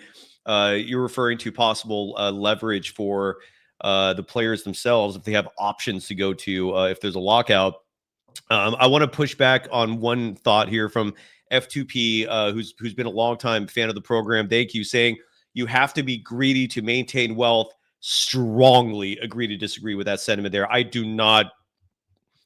you're referring to possible leverage for the players themselves if they have options to go to if there's a lockout. I want to push back on one thought here from F2P, who's been a longtime fan of the program. Thank you, saying you have to be greedy to maintain wealth. Strongly agree to disagree with that sentiment there. I do not.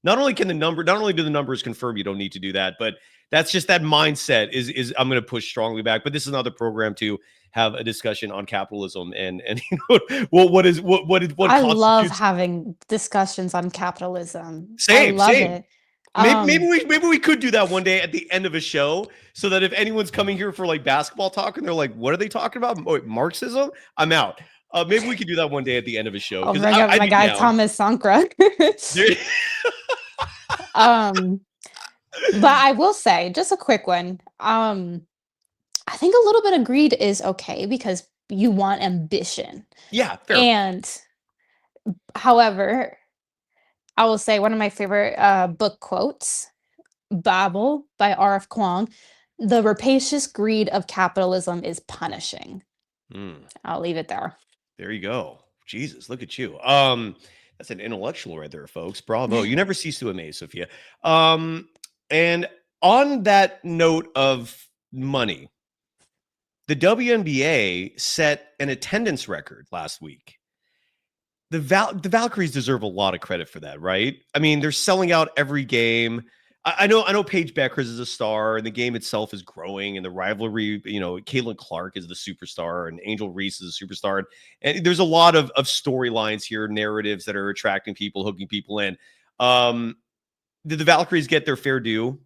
Not only do the numbers confirm you don't need to do that, but that's just that mindset is I'm going to push strongly back. But this is another program to have a discussion on capitalism and what
I love
constitutes.
having discussions on capitalism. I
Same,
love
same.
it.
Maybe we could do that one day at the end of a show, so that if anyone's coming here for like basketball talk and they're like, "What are they talking about? Marxism?" I'm out. Maybe we could do that one day at the end of a show.
I'll bring up my guy Thomas Sankra. But I will say, just a quick one. I think a little bit of greed is okay because you want ambition.
Yeah, fair.
And however, I will say one of my favorite book quotes, Babel by R.F. Kuang, the rapacious greed of capitalism is punishing. I'll leave it there.
There you go. Jesus, look at you. That's an intellectual right there, folks. Bravo. You never cease to amaze, Sophia. And on that note of money, the WNBA set an attendance record last week. The Valkyries deserve a lot of credit for that, right? I mean, they're selling out every game. I know Paige Beckers is a star, and the game itself is growing, and the rivalry, Caitlin Clark is the superstar, and Angel Reese is a superstar. And there's a lot of storylines here, narratives that are attracting people, hooking people in. Did the Valkyries get their fair due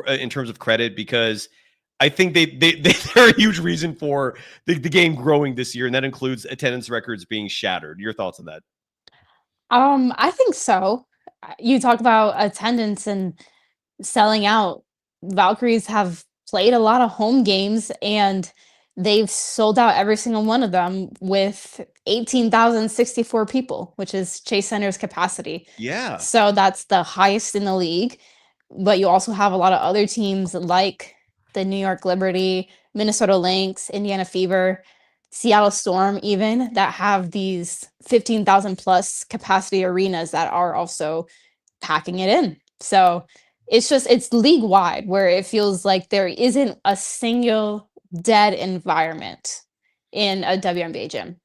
in terms of credit? Because I think they're a huge reason for the game growing this year, and that includes attendance records being shattered. Your thoughts on that?
I think so. You talk about attendance and selling out. Valkyries have played a lot of home games and they've sold out every single one of them with 18,064 people, which is Chase Center's capacity.
Yeah.
So that's the highest in the league. But you also have a lot of other teams like the New York Liberty, Minnesota Lynx, Indiana Fever, Seattle Storm, even, that have these 15,000 plus capacity arenas that are also packing it in. So it's league wide where it feels like there isn't a single dead environment in a WNBA gym.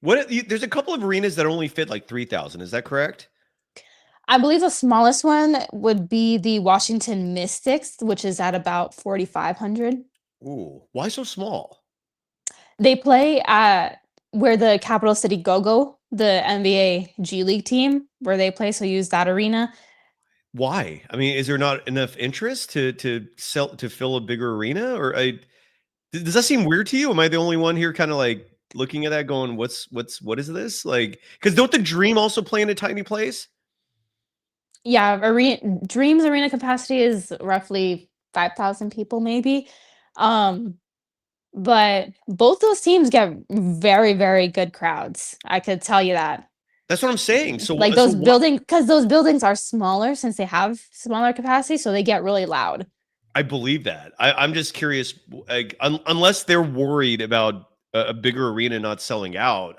There's a couple of arenas that only fit like 3,000. Is that correct?
I believe the smallest one would be the Washington Mystics, which is at about 4,500.
Ooh, why so small?
They play at where the Capital City Go-Go, the NBA G League team, where they play. So use that arena.
Why? I mean, is there not enough interest to fill a bigger arena? Or does that seem weird to you? Am I the only one here kind of like looking at that going, what is this? Like, because don't the Dream also play in a tiny place?
Yeah, Dream's arena capacity is roughly 5,000 people, maybe. But both those teams get very, very good crowds. I could tell you that.
That's what I'm saying. So
like those buildings, because those buildings are smaller since they have smaller capacity, so they get really loud.
I believe that. I'm just curious, like, unless they're worried about a bigger arena not selling out.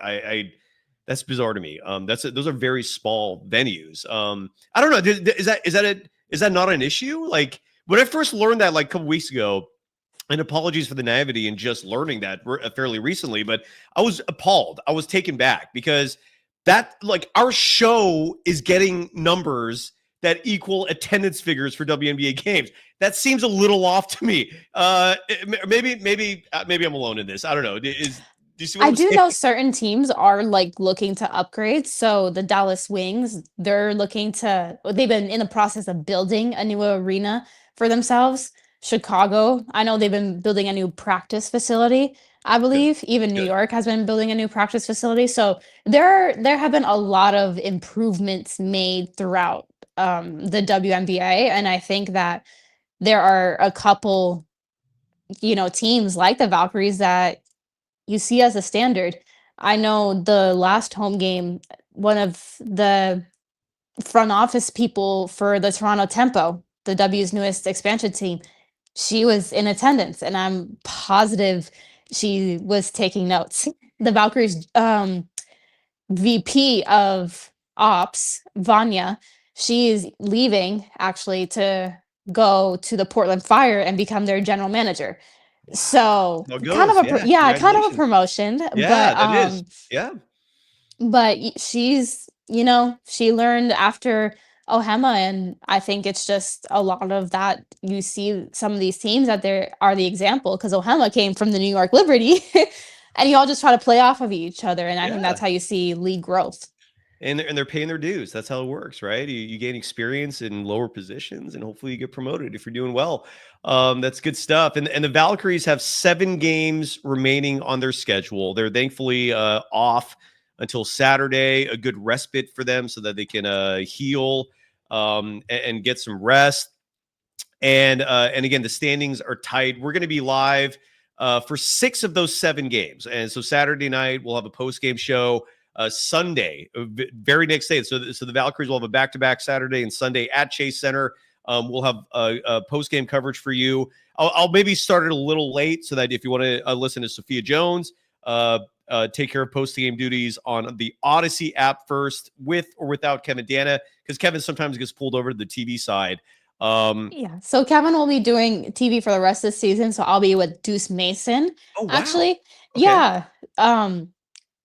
That's bizarre to me. Those are very small venues. I don't know. Is that not an issue? Like when I first learned that like a couple weeks ago, and apologies for the naivety and just learning that fairly recently, but I was appalled. I was taken back because that like our show is getting numbers that equal attendance figures for WNBA games. That seems a little off to me. Maybe I'm alone in this. I don't know. Do you see what I'm saying?
know certain teams are like looking to upgrade. So the Dallas Wings, they've been in the process of building a new arena for themselves. Chicago, I know they've been building a new practice facility. I believe even New York has been building a new practice facility. So there have been a lot of improvements made throughout the WNBA, and I think that there are a couple, teams like the Valkyries that you see as a standard. I know the last home game, one of the front office people for the Toronto Tempo the W's newest expansion team, she was in attendance, and I'm positive she was taking notes. The Valkyries VP of ops, Vanya, she's leaving actually to go to the Portland Fire and become their general manager.
Wow.
So
How it
kind of
goes.
a
Yeah.
kind of a
Congratulations.
promotion,
Yeah, that is. Yeah.
but she's, she learned after Ohema, and I think it's just a lot of that. You see some of these teams that there are the example, because Ohema came from the New York Liberty, and you all just try to play off of each other, and I think
Yeah.
that's how you see league growth.
And they're paying their dues. That's how it works, right? You gain experience in lower positions, and hopefully you get promoted if you're doing well. That's good stuff. And the Valkyries have 7 games remaining on their schedule. They're thankfully off until Saturday, a good respite for them so that they can heal and get some rest. And again, the standings are tight. We're going to be live for 6 of those 7 games. And so Saturday night, we'll have a post-game show. Sunday, very next day. So the Valkyries will have a back-to-back Saturday and Sunday at Chase Center. We'll have a post-game coverage for you. I'll maybe start it a little late so that if you want to listen to Sophia Jones, take care of post-game duties on the Odyssey app first, with or without Kevin Dana, because Kevin sometimes gets pulled over to the TV side.
Yeah. So Kevin will be doing TV for the rest of the season. So I'll be with Deuce Mason.
Oh, wow.
Actually.
Okay.
Yeah.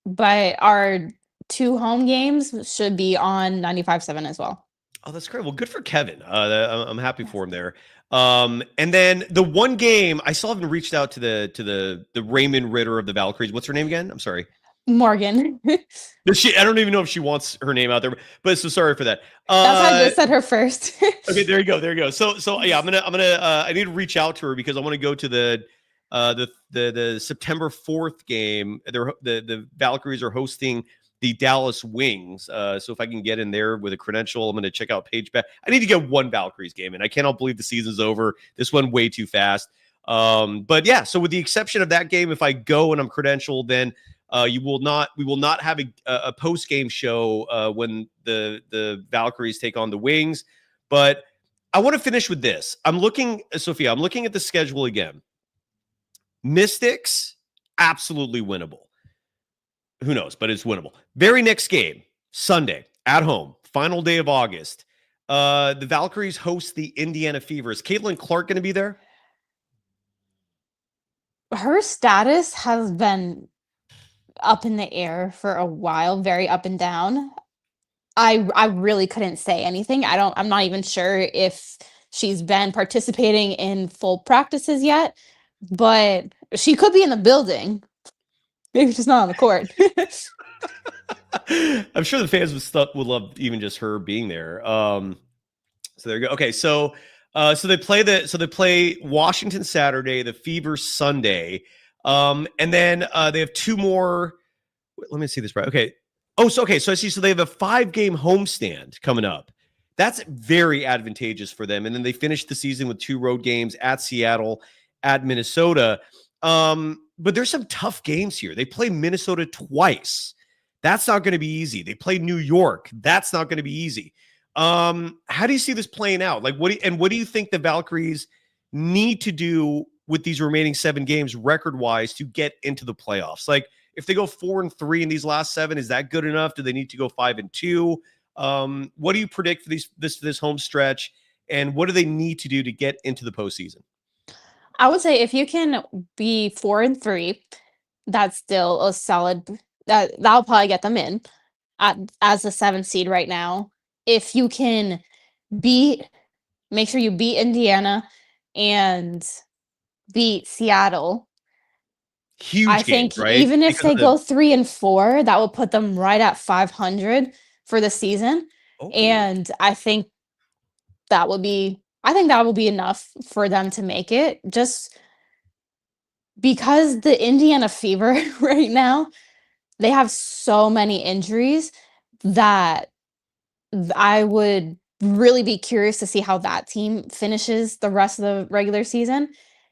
But our 2 home games should be on 95.7 as well.
Oh, that's great. Well, good for Kevin. I'm happy for him there. And then the one game I still haven't reached out to the Raymond Ritter of the Valkyries. What's her name again? I'm sorry.
Morgan.
I don't even know if she wants her name out there, but so sorry for that.
That's why I just said her first.
Okay, there you go. So yeah, I need to reach out to her because I want to go to the September 4th game. The Valkyries are hosting the Dallas Wings. So if I can get in there with a credential, I'm going to check out Paige Beck. I need to get one Valkyries game in. I cannot believe the season's over. This went way too fast. But yeah, so with the exception of that game, if I go and I'm credentialed, then we will not have a post-game show when the Valkyries take on the Wings. But I want to finish with this. Sophia, I'm looking at the schedule again. Mystics, absolutely winnable. Who knows, but it's winnable. Very next game, Sunday, at home, final day of August. The Valkyries host the Indiana Fever. Is Caitlin Clark going to be there?
Her status has been up in the air for a while, very up and down. I really couldn't say anything. I'm not even sure if she's been participating in full practices yet, but she could be in the building. Maybe just not on the court.
I'm sure the fans would love even just her being there. So there you go. Okay, so they play Washington Saturday, the Fever Sunday, and then they have 2 more. Let me see this right. Okay. So I see. So they have a 5-game homestand coming up. That's very advantageous for them. And then they finish the season with 2 road games at Seattle, at Minnesota. But there's some tough games here. They play Minnesota twice. That's not going to be easy. They play New York. That's not going to be easy. How do you see this playing out? Like, what do you think the Valkyries need to do with these remaining 7 games record-wise to get into the playoffs? Like, if they go 4-3 in these last 7, is that good enough? Do they need to go 5-2? What do you predict for this home stretch? And what do they need to do to get into the postseason?
I would say if you can be 4-3, that's still a solid. That'll probably get them in as the 7th seed right now. If you can make sure you beat Indiana and beat Seattle.
Huge
I
games,
think
right?
even if
Because
they go 3-4, that will put them right at 500 for the season.
Oh.
And I think that will be enough for them to make it, just because the Indiana Fever right now, they have so many injuries that I would really be curious to see how that team finishes the rest of the regular season.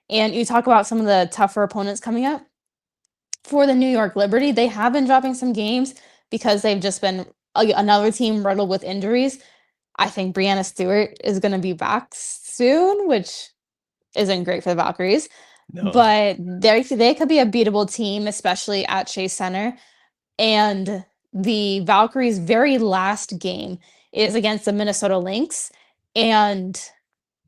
And you talk about some of the tougher opponents coming up. For the New York Liberty, they have been dropping some games because they've just been another team riddled with injuries. I think Brianna Stewart is going to be back soon, which isn't great for the Valkyries.
No.
But they could be a beatable team, especially at Chase Center. And the Valkyries' very last game is against the Minnesota Lynx. And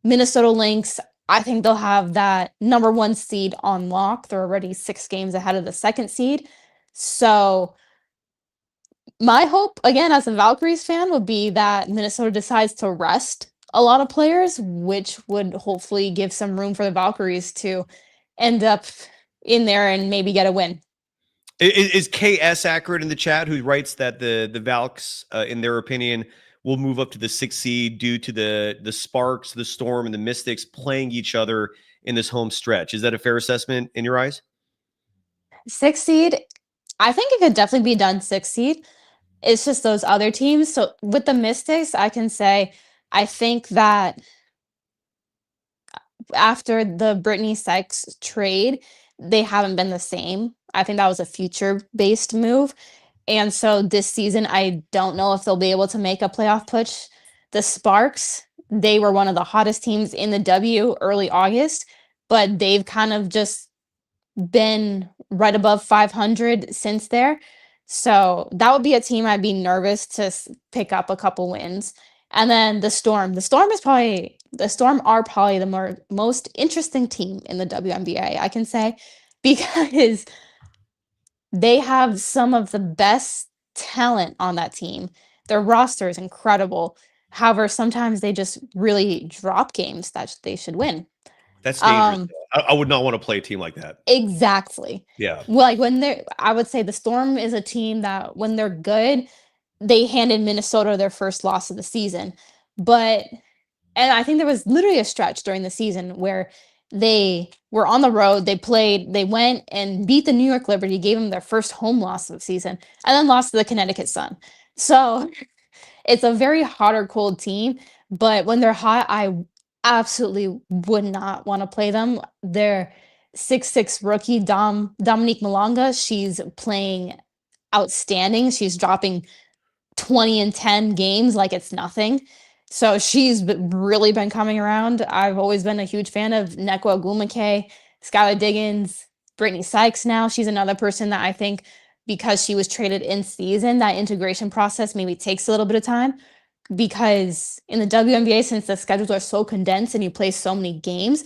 Minnesota Lynx, I think they'll have that number 1 seed on lock. They're already 6 games ahead of the 2nd seed. So my hope, again, as a Valkyries fan, would be that Minnesota decides to rest a lot of players, which would hopefully give some room for the Valkyries to end up in there and maybe get a win.
Is KS accurate in the chat, who writes that the Valks, in their opinion, will move up to the 6th seed due to the Sparks, the Storm, and the Mystics playing each other in this home stretch? Is that a fair assessment in your eyes?
6th seed, I think it could definitely be done 6th seed. It's just those other teams. So with the Mystics, I can say I think that after the Brittany Sykes trade, they haven't been the same. I think that was a future-based move. And so this season, I don't know if they'll be able to make a playoff push. The Sparks, they were one of the hottest teams in the W early August, but they've kind of just been right above 500 since there. So that would be a team I'd be nervous to pick up a couple wins. And then the Storm. The Storm are probably the most interesting team in the WNBA, I can say, because they have some of the best talent on that team. Their roster is incredible. However, sometimes they just really drop games that they should win.
That's dangerous. I would not want to play a team like that.
Exactly.
Yeah.
Well, like I would say the Storm is a team that when they're good, they handed Minnesota their first loss of the season. And I think there was literally a stretch during the season where they were on the road, they went and beat the New York Liberty, gave them their first home loss of the season, and then lost to the Connecticut Sun. So it's a very hot or cold team, but when they're hot, I absolutely would not want to play them. Their 6'6" rookie, Dominique Malonga, she's playing outstanding. She's dropping 20 and 10 games like it's nothing. So she's really been coming around. I've always been a huge fan of Nekwa Ogwumike, Skylar Diggins, Brittany Sykes now. She's another person that I think because she was traded in season, that integration process maybe takes a little bit of time because in the WNBA, since the schedules are so condensed and you play so many games,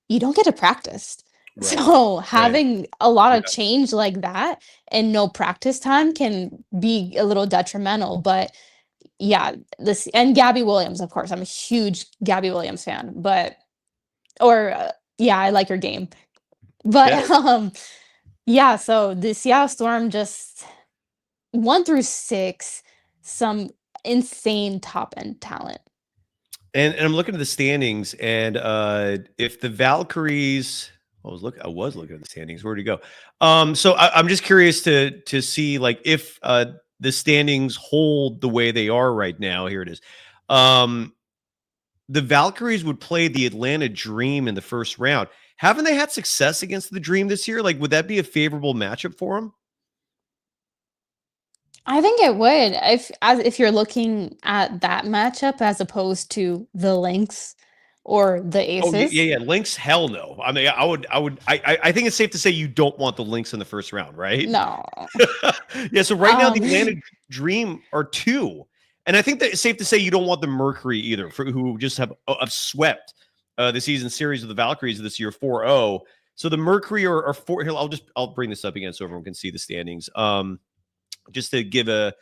you don't get to practice.
Right.
So having a lot of
Yeah.
change like that and no practice time can be a little detrimental. But yeah, and Gabby Williams, of course. I'm a huge Gabby Williams fan, yeah, I like her game. But yeah, so the Seattle Storm just 1 through 6, some insane top end talent.
And I'm looking at the standings, and if the Valkyries, I was looking at the standings. Where'd it go? So I'm just curious to see like if the standings hold the way they are right now. Here it is. The Valkyries would play the Atlanta Dream in the first round. Haven't they had success against the Dream this year? Like, would that be a favorable matchup for them?
I think it would if you're looking at that matchup as opposed to the Lynx or the
Oh
Aces.
yeah. Lynx, hell no. I mean, I think it's safe to say you don't want the Lynx in the first round, right?
No.
Yeah. So right now the Atlanta Dream are 2, and I think that it's safe to say you don't want the Mercury either, who just have swept the season series of the Valkyries this year 4-0. So the Mercury are 4. Here, I'll bring this up again so everyone can see the standings. Just to give a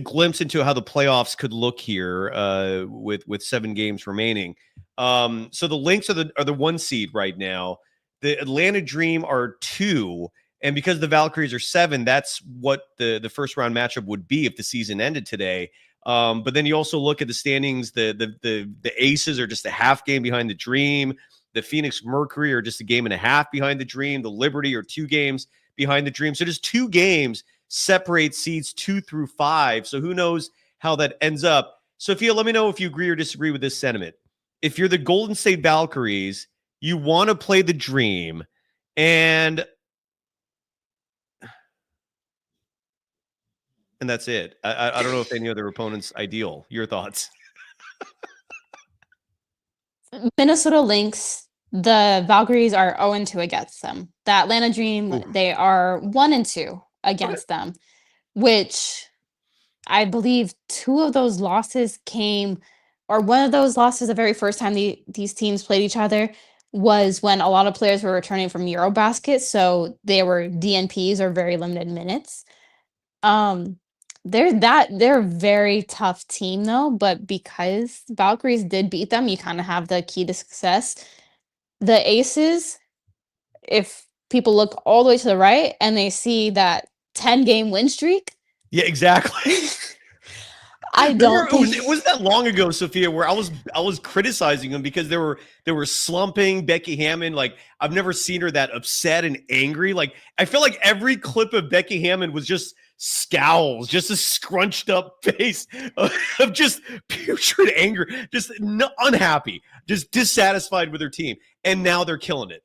glimpse into how the playoffs could look here with 7 games remaining. So the Lynx are the 1 seed right now. The Atlanta Dream are 2, and because the Valkyries are 7, that's what the first round matchup would be if the season ended today. But then you also look at the standings. The Aces are just a half game behind the Dream. The Phoenix Mercury are just a game and a half behind the Dream. The Liberty are 2 games behind the Dream. So just 2 games separate seeds 2 through 5. So who knows how that ends up. Sophia, let me know if you agree or disagree with this sentiment. If you're the Golden State Valkyries, you want to play the Dream, and that's it. I don't know if any other opponent's ideal. Your thoughts?
Minnesota Lynx, the Valkyries are 0-2 against them. The Atlanta Dream,
Oof.
they are 1-2
Okay.
against them, which I believe two of those losses came, or one of those losses, the very first time these teams played each other was when a lot of players were returning from Eurobasket, so they were DNPs or very limited minutes. Um, they're a very tough team though, but because Valkyries did beat them, you kind of have the key to success. The Aces, if people look all the way to the right and they see that 10-game win streak,
Yeah, exactly.
I
Remember,
don't think
it wasn't that long ago, Sophia, where I was criticizing them because they were slumping. Becky Hammond, like I've never seen her that upset and angry. Like I feel like every clip of Becky Hammond was just scowls, just a scrunched up face of just putrid anger, just unhappy, just dissatisfied with her team. And now they're killing it.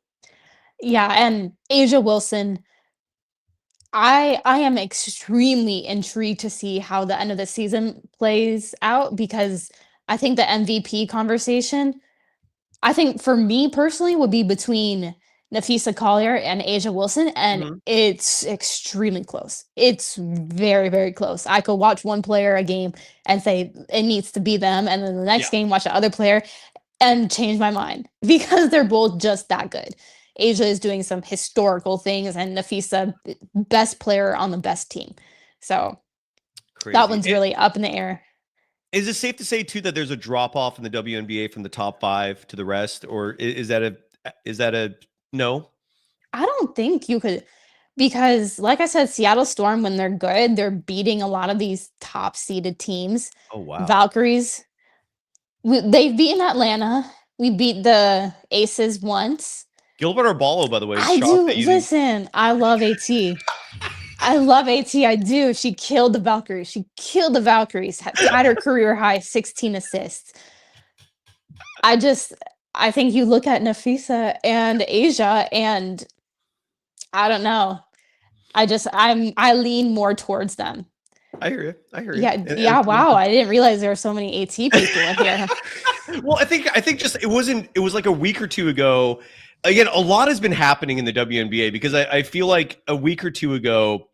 yeah, and Asia Wilson, I am extremely intrigued to see how the end of the season plays out because I think the MVP conversation, I think for me personally would be between Nafisa Collier and Asia Wilson, and
Mhm.
it's extremely close. It's very, very close. I could watch one player a game and say it needs to be them, and then the next
Yeah.
game watch the other player and change my mind because they're both just that good. Asia is doing some historical things, and Nafisa, best player on the best team. So that
Crazy.
one's really up in the air.
Is it safe to say too that there's a drop off in the WNBA from the top 5 to the rest, or is that a no?
I don't think you could, because like I said, Seattle Storm, when they're good, they're beating a lot of these top seeded teams.
Oh wow.
Valkyries, they've beaten Atlanta. We beat the Aces once.
Gilbert Arbalo, by the way, is
I
shocked
do.
that you didn't.
Listen, I love AT. I love AT. I do. She killed the Valkyries. She killed the Valkyries. Had her career high 16 assists. I just, I think you look at Nafisa and Asia, and I don't know. I lean more towards them.
I hear you. I hear you.
Yeah, yeah. Wow, I didn't realize there were so many AT people in here.
Well, I think just it was like a week or two ago. Again, a lot has been happening in the WNBA because I feel like a week or two ago,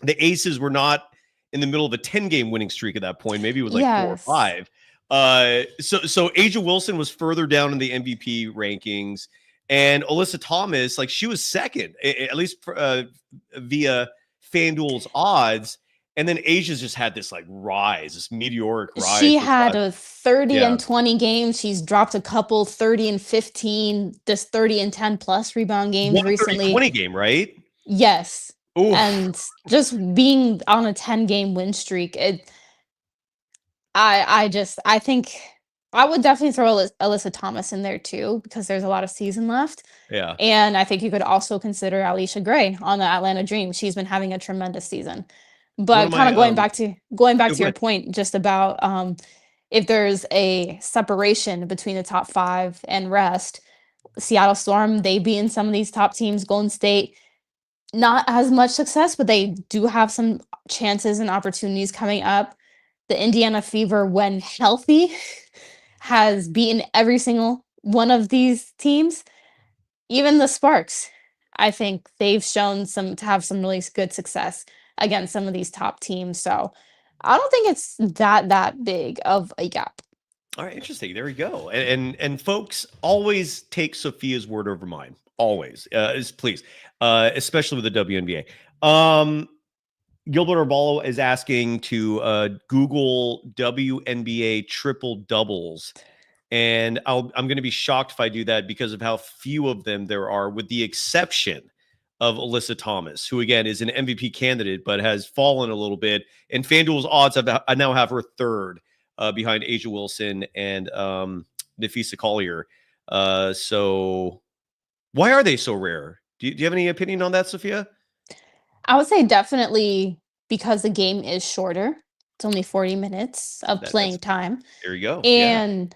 the Aces were not in the middle of a 10-game winning streak at that point. Maybe it was like 4 or
Yes.
5. So Asia Wilson was further down in the MVP rankings, and Alyssa Thomas, like she was second, at least via FanDuel's odds. And then Asia's just had this like rise, this meteoric rise.
She
this
had
last-
a 30
Yeah.
and 20 games. She's dropped a couple 30 and 15, this 30 and 10 plus rebound games
won a
recently.
30-20 game, right?
Yes.
Oof.
And just being on a 10-game win streak, I think I would definitely throw Alyssa Thomas in there too because there's a lot of season left.
Yeah.
And I think you could also consider Alicia Gray on the Atlanta Dream. She's been having a tremendous season. But
of
kind of
my,
going back to
go
your
ahead.
point just about if there's a separation between the top 5 and rest, Seattle Storm, they be in some of these top teams. Golden State, not as much success, but they do have some chances and opportunities coming up. The Indiana Fever, when healthy, has beaten every single one of these teams. Even the Sparks, I think they've shown to have some really good success against some of these top teams. So I don't think it's that big of a gap.
All right, interesting. There we go. And folks, always take Sophia's word over mine. Always, please, especially with the WNBA. Gilbert Arbalo is asking to Google WNBA triple doubles, and I'm going to be shocked if I do that because of how few of them there are, with the exception of Alyssa Thomas, who again is an MVP candidate but has fallen a little bit. And FanDuel's odds I now have her third, behind Asia Wilson and Nafisa Collier. So why are they so rare? Do you have any opinion on that, Sophia?
I would say definitely because the game is shorter. It's only 40 minutes of playing time.
There you go.
And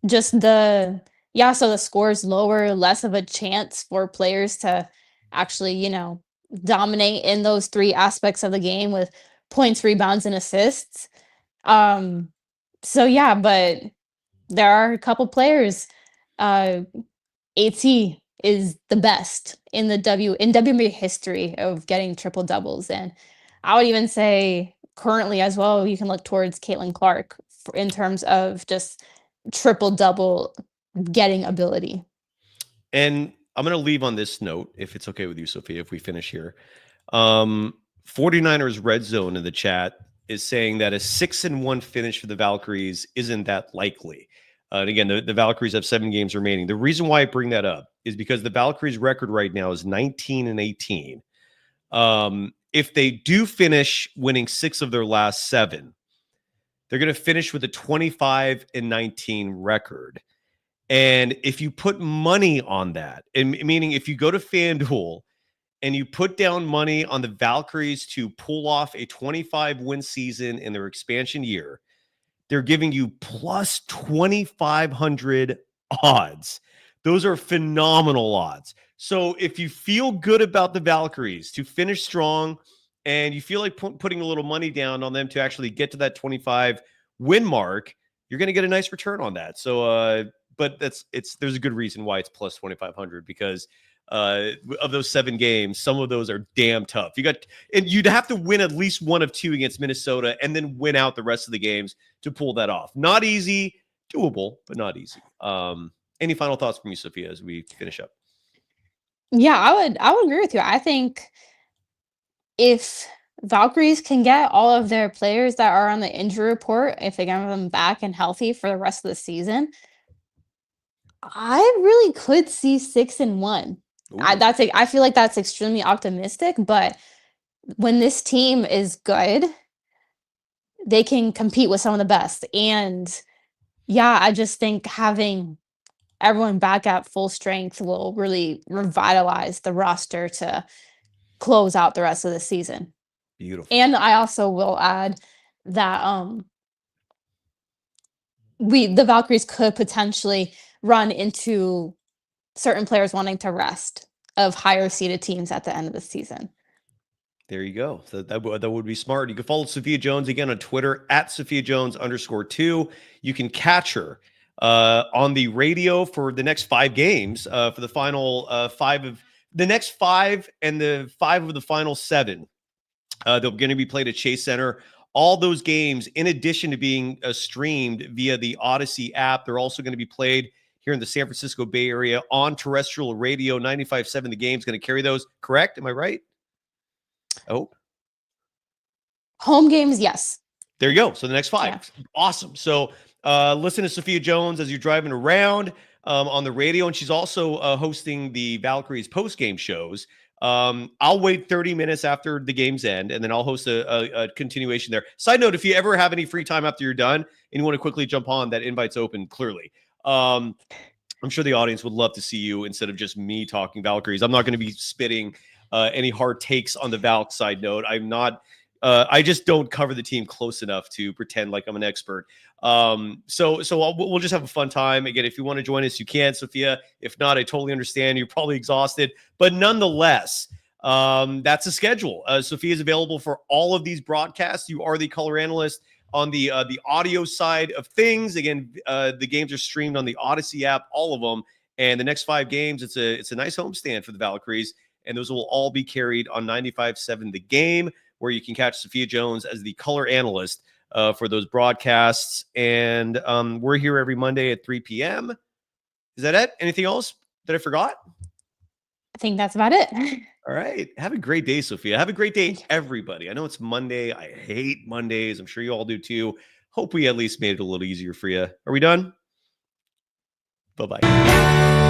just so the score is lower, less of a chance for players to actually, dominate in those 3 aspects of the game with points, rebounds, and assists. So yeah, but there are a couple players. Uh, AT is the best in the WNBA history of getting triple doubles, and I would even say currently as well. You can look towards Caitlin Clark in terms of just triple double getting ability.
And I'm going to leave on this note, if it's okay with you, Sophia, if we finish here. 49ers Red Zone in the chat is saying that a 6-1 finish for the Valkyries isn't that likely. And again, the Valkyries have 7 games remaining. The reason why I bring that up is because the Valkyries record right now is 19-18. If they do finish winning 6 of their last 7, they're going to finish with a 25-19 record. And if you put money on that, and meaning if you go to FanDuel and you put down money on the Valkyries to pull off a 25-win season in their expansion year, they're giving you plus 2,500 odds. Those are phenomenal odds. So if you feel good about the Valkyries to finish strong and you feel like putting a little money down on them to actually get to that 25 win mark, you're going to get a nice return on that. So, but there's a good reason why it's plus 2,500, because of those 7 games, some of those are damn tough. And you'd have to win at least 1 of 2 against Minnesota and then win out the rest of the games to pull that off. Not easy, doable, but not easy. Any final thoughts from you, Sophia, as we finish up?
Yeah, I would agree with you. I think if Valkyries can get all of their players that are on the injury report, if they get them back and healthy for the rest of the season, I really could see 6-1. I feel like that's extremely optimistic, but when this team is good, they can compete with some of the best. And yeah, I just think having everyone back at full strength will really revitalize the roster to close out the rest of the season.
Beautiful.
And I also will add that the Valkyries could potentially run into certain players wanting to rest of higher seeded teams at the end of the season.
There you go. So that would be smart. You can follow Sophia Jones again on Twitter at @SophiaJones_2. You can catch her on the radio for the next 5 games, for the final 5 of the next 5 and the 5 of the final 7. They're going to be played at Chase Center. All those games, in addition to being streamed via the Odyssey app, they're also going to be played here in the San Francisco Bay Area on terrestrial radio. 95.7 The Game's going to carry those. Correct? Am I right? Oh,
Home games, yes.
there you go. So the next 5.
Yeah.
Awesome. So listen to Sophia Jones as you're driving around on the radio. And she's also hosting the Valkyries post-game shows. I'll wait 30 minutes after the game's end, and then I'll host a continuation there. Side note, if you ever have any free time after you're done and you want to quickly jump on, that invite's open clearly. I'm sure the audience would love to see you instead of just me talking Valkyries. I'm not going to be spitting any hard takes on the Valk side note. I'm not, I just don't cover the team close enough to pretend like I'm an expert. So we'll just have a fun time. Again, if you want to join us, you can, Sophia. If not, I totally understand. You're probably exhausted, but nonetheless, that's a schedule. Sophia is available for all of these broadcasts. You are the color analyst on the audio side of things. Again, the games are streamed on the Odyssey app, all of them. And the next 5 games, it's a nice homestand for the Valkyries. And those will all be carried on 95.7 The Game, where you can catch Sophia Jones as the color analyst for those broadcasts. And we're here every Monday at 3 p.m. Is that it? Anything else that I forgot?
I think that's about it.
All right. Have a great day, Sophia. Have a great day, everybody. I know it's Monday. I hate Mondays. I'm sure you all do too. Hope we at least made it a little easier for you. Are we done? Bye-bye.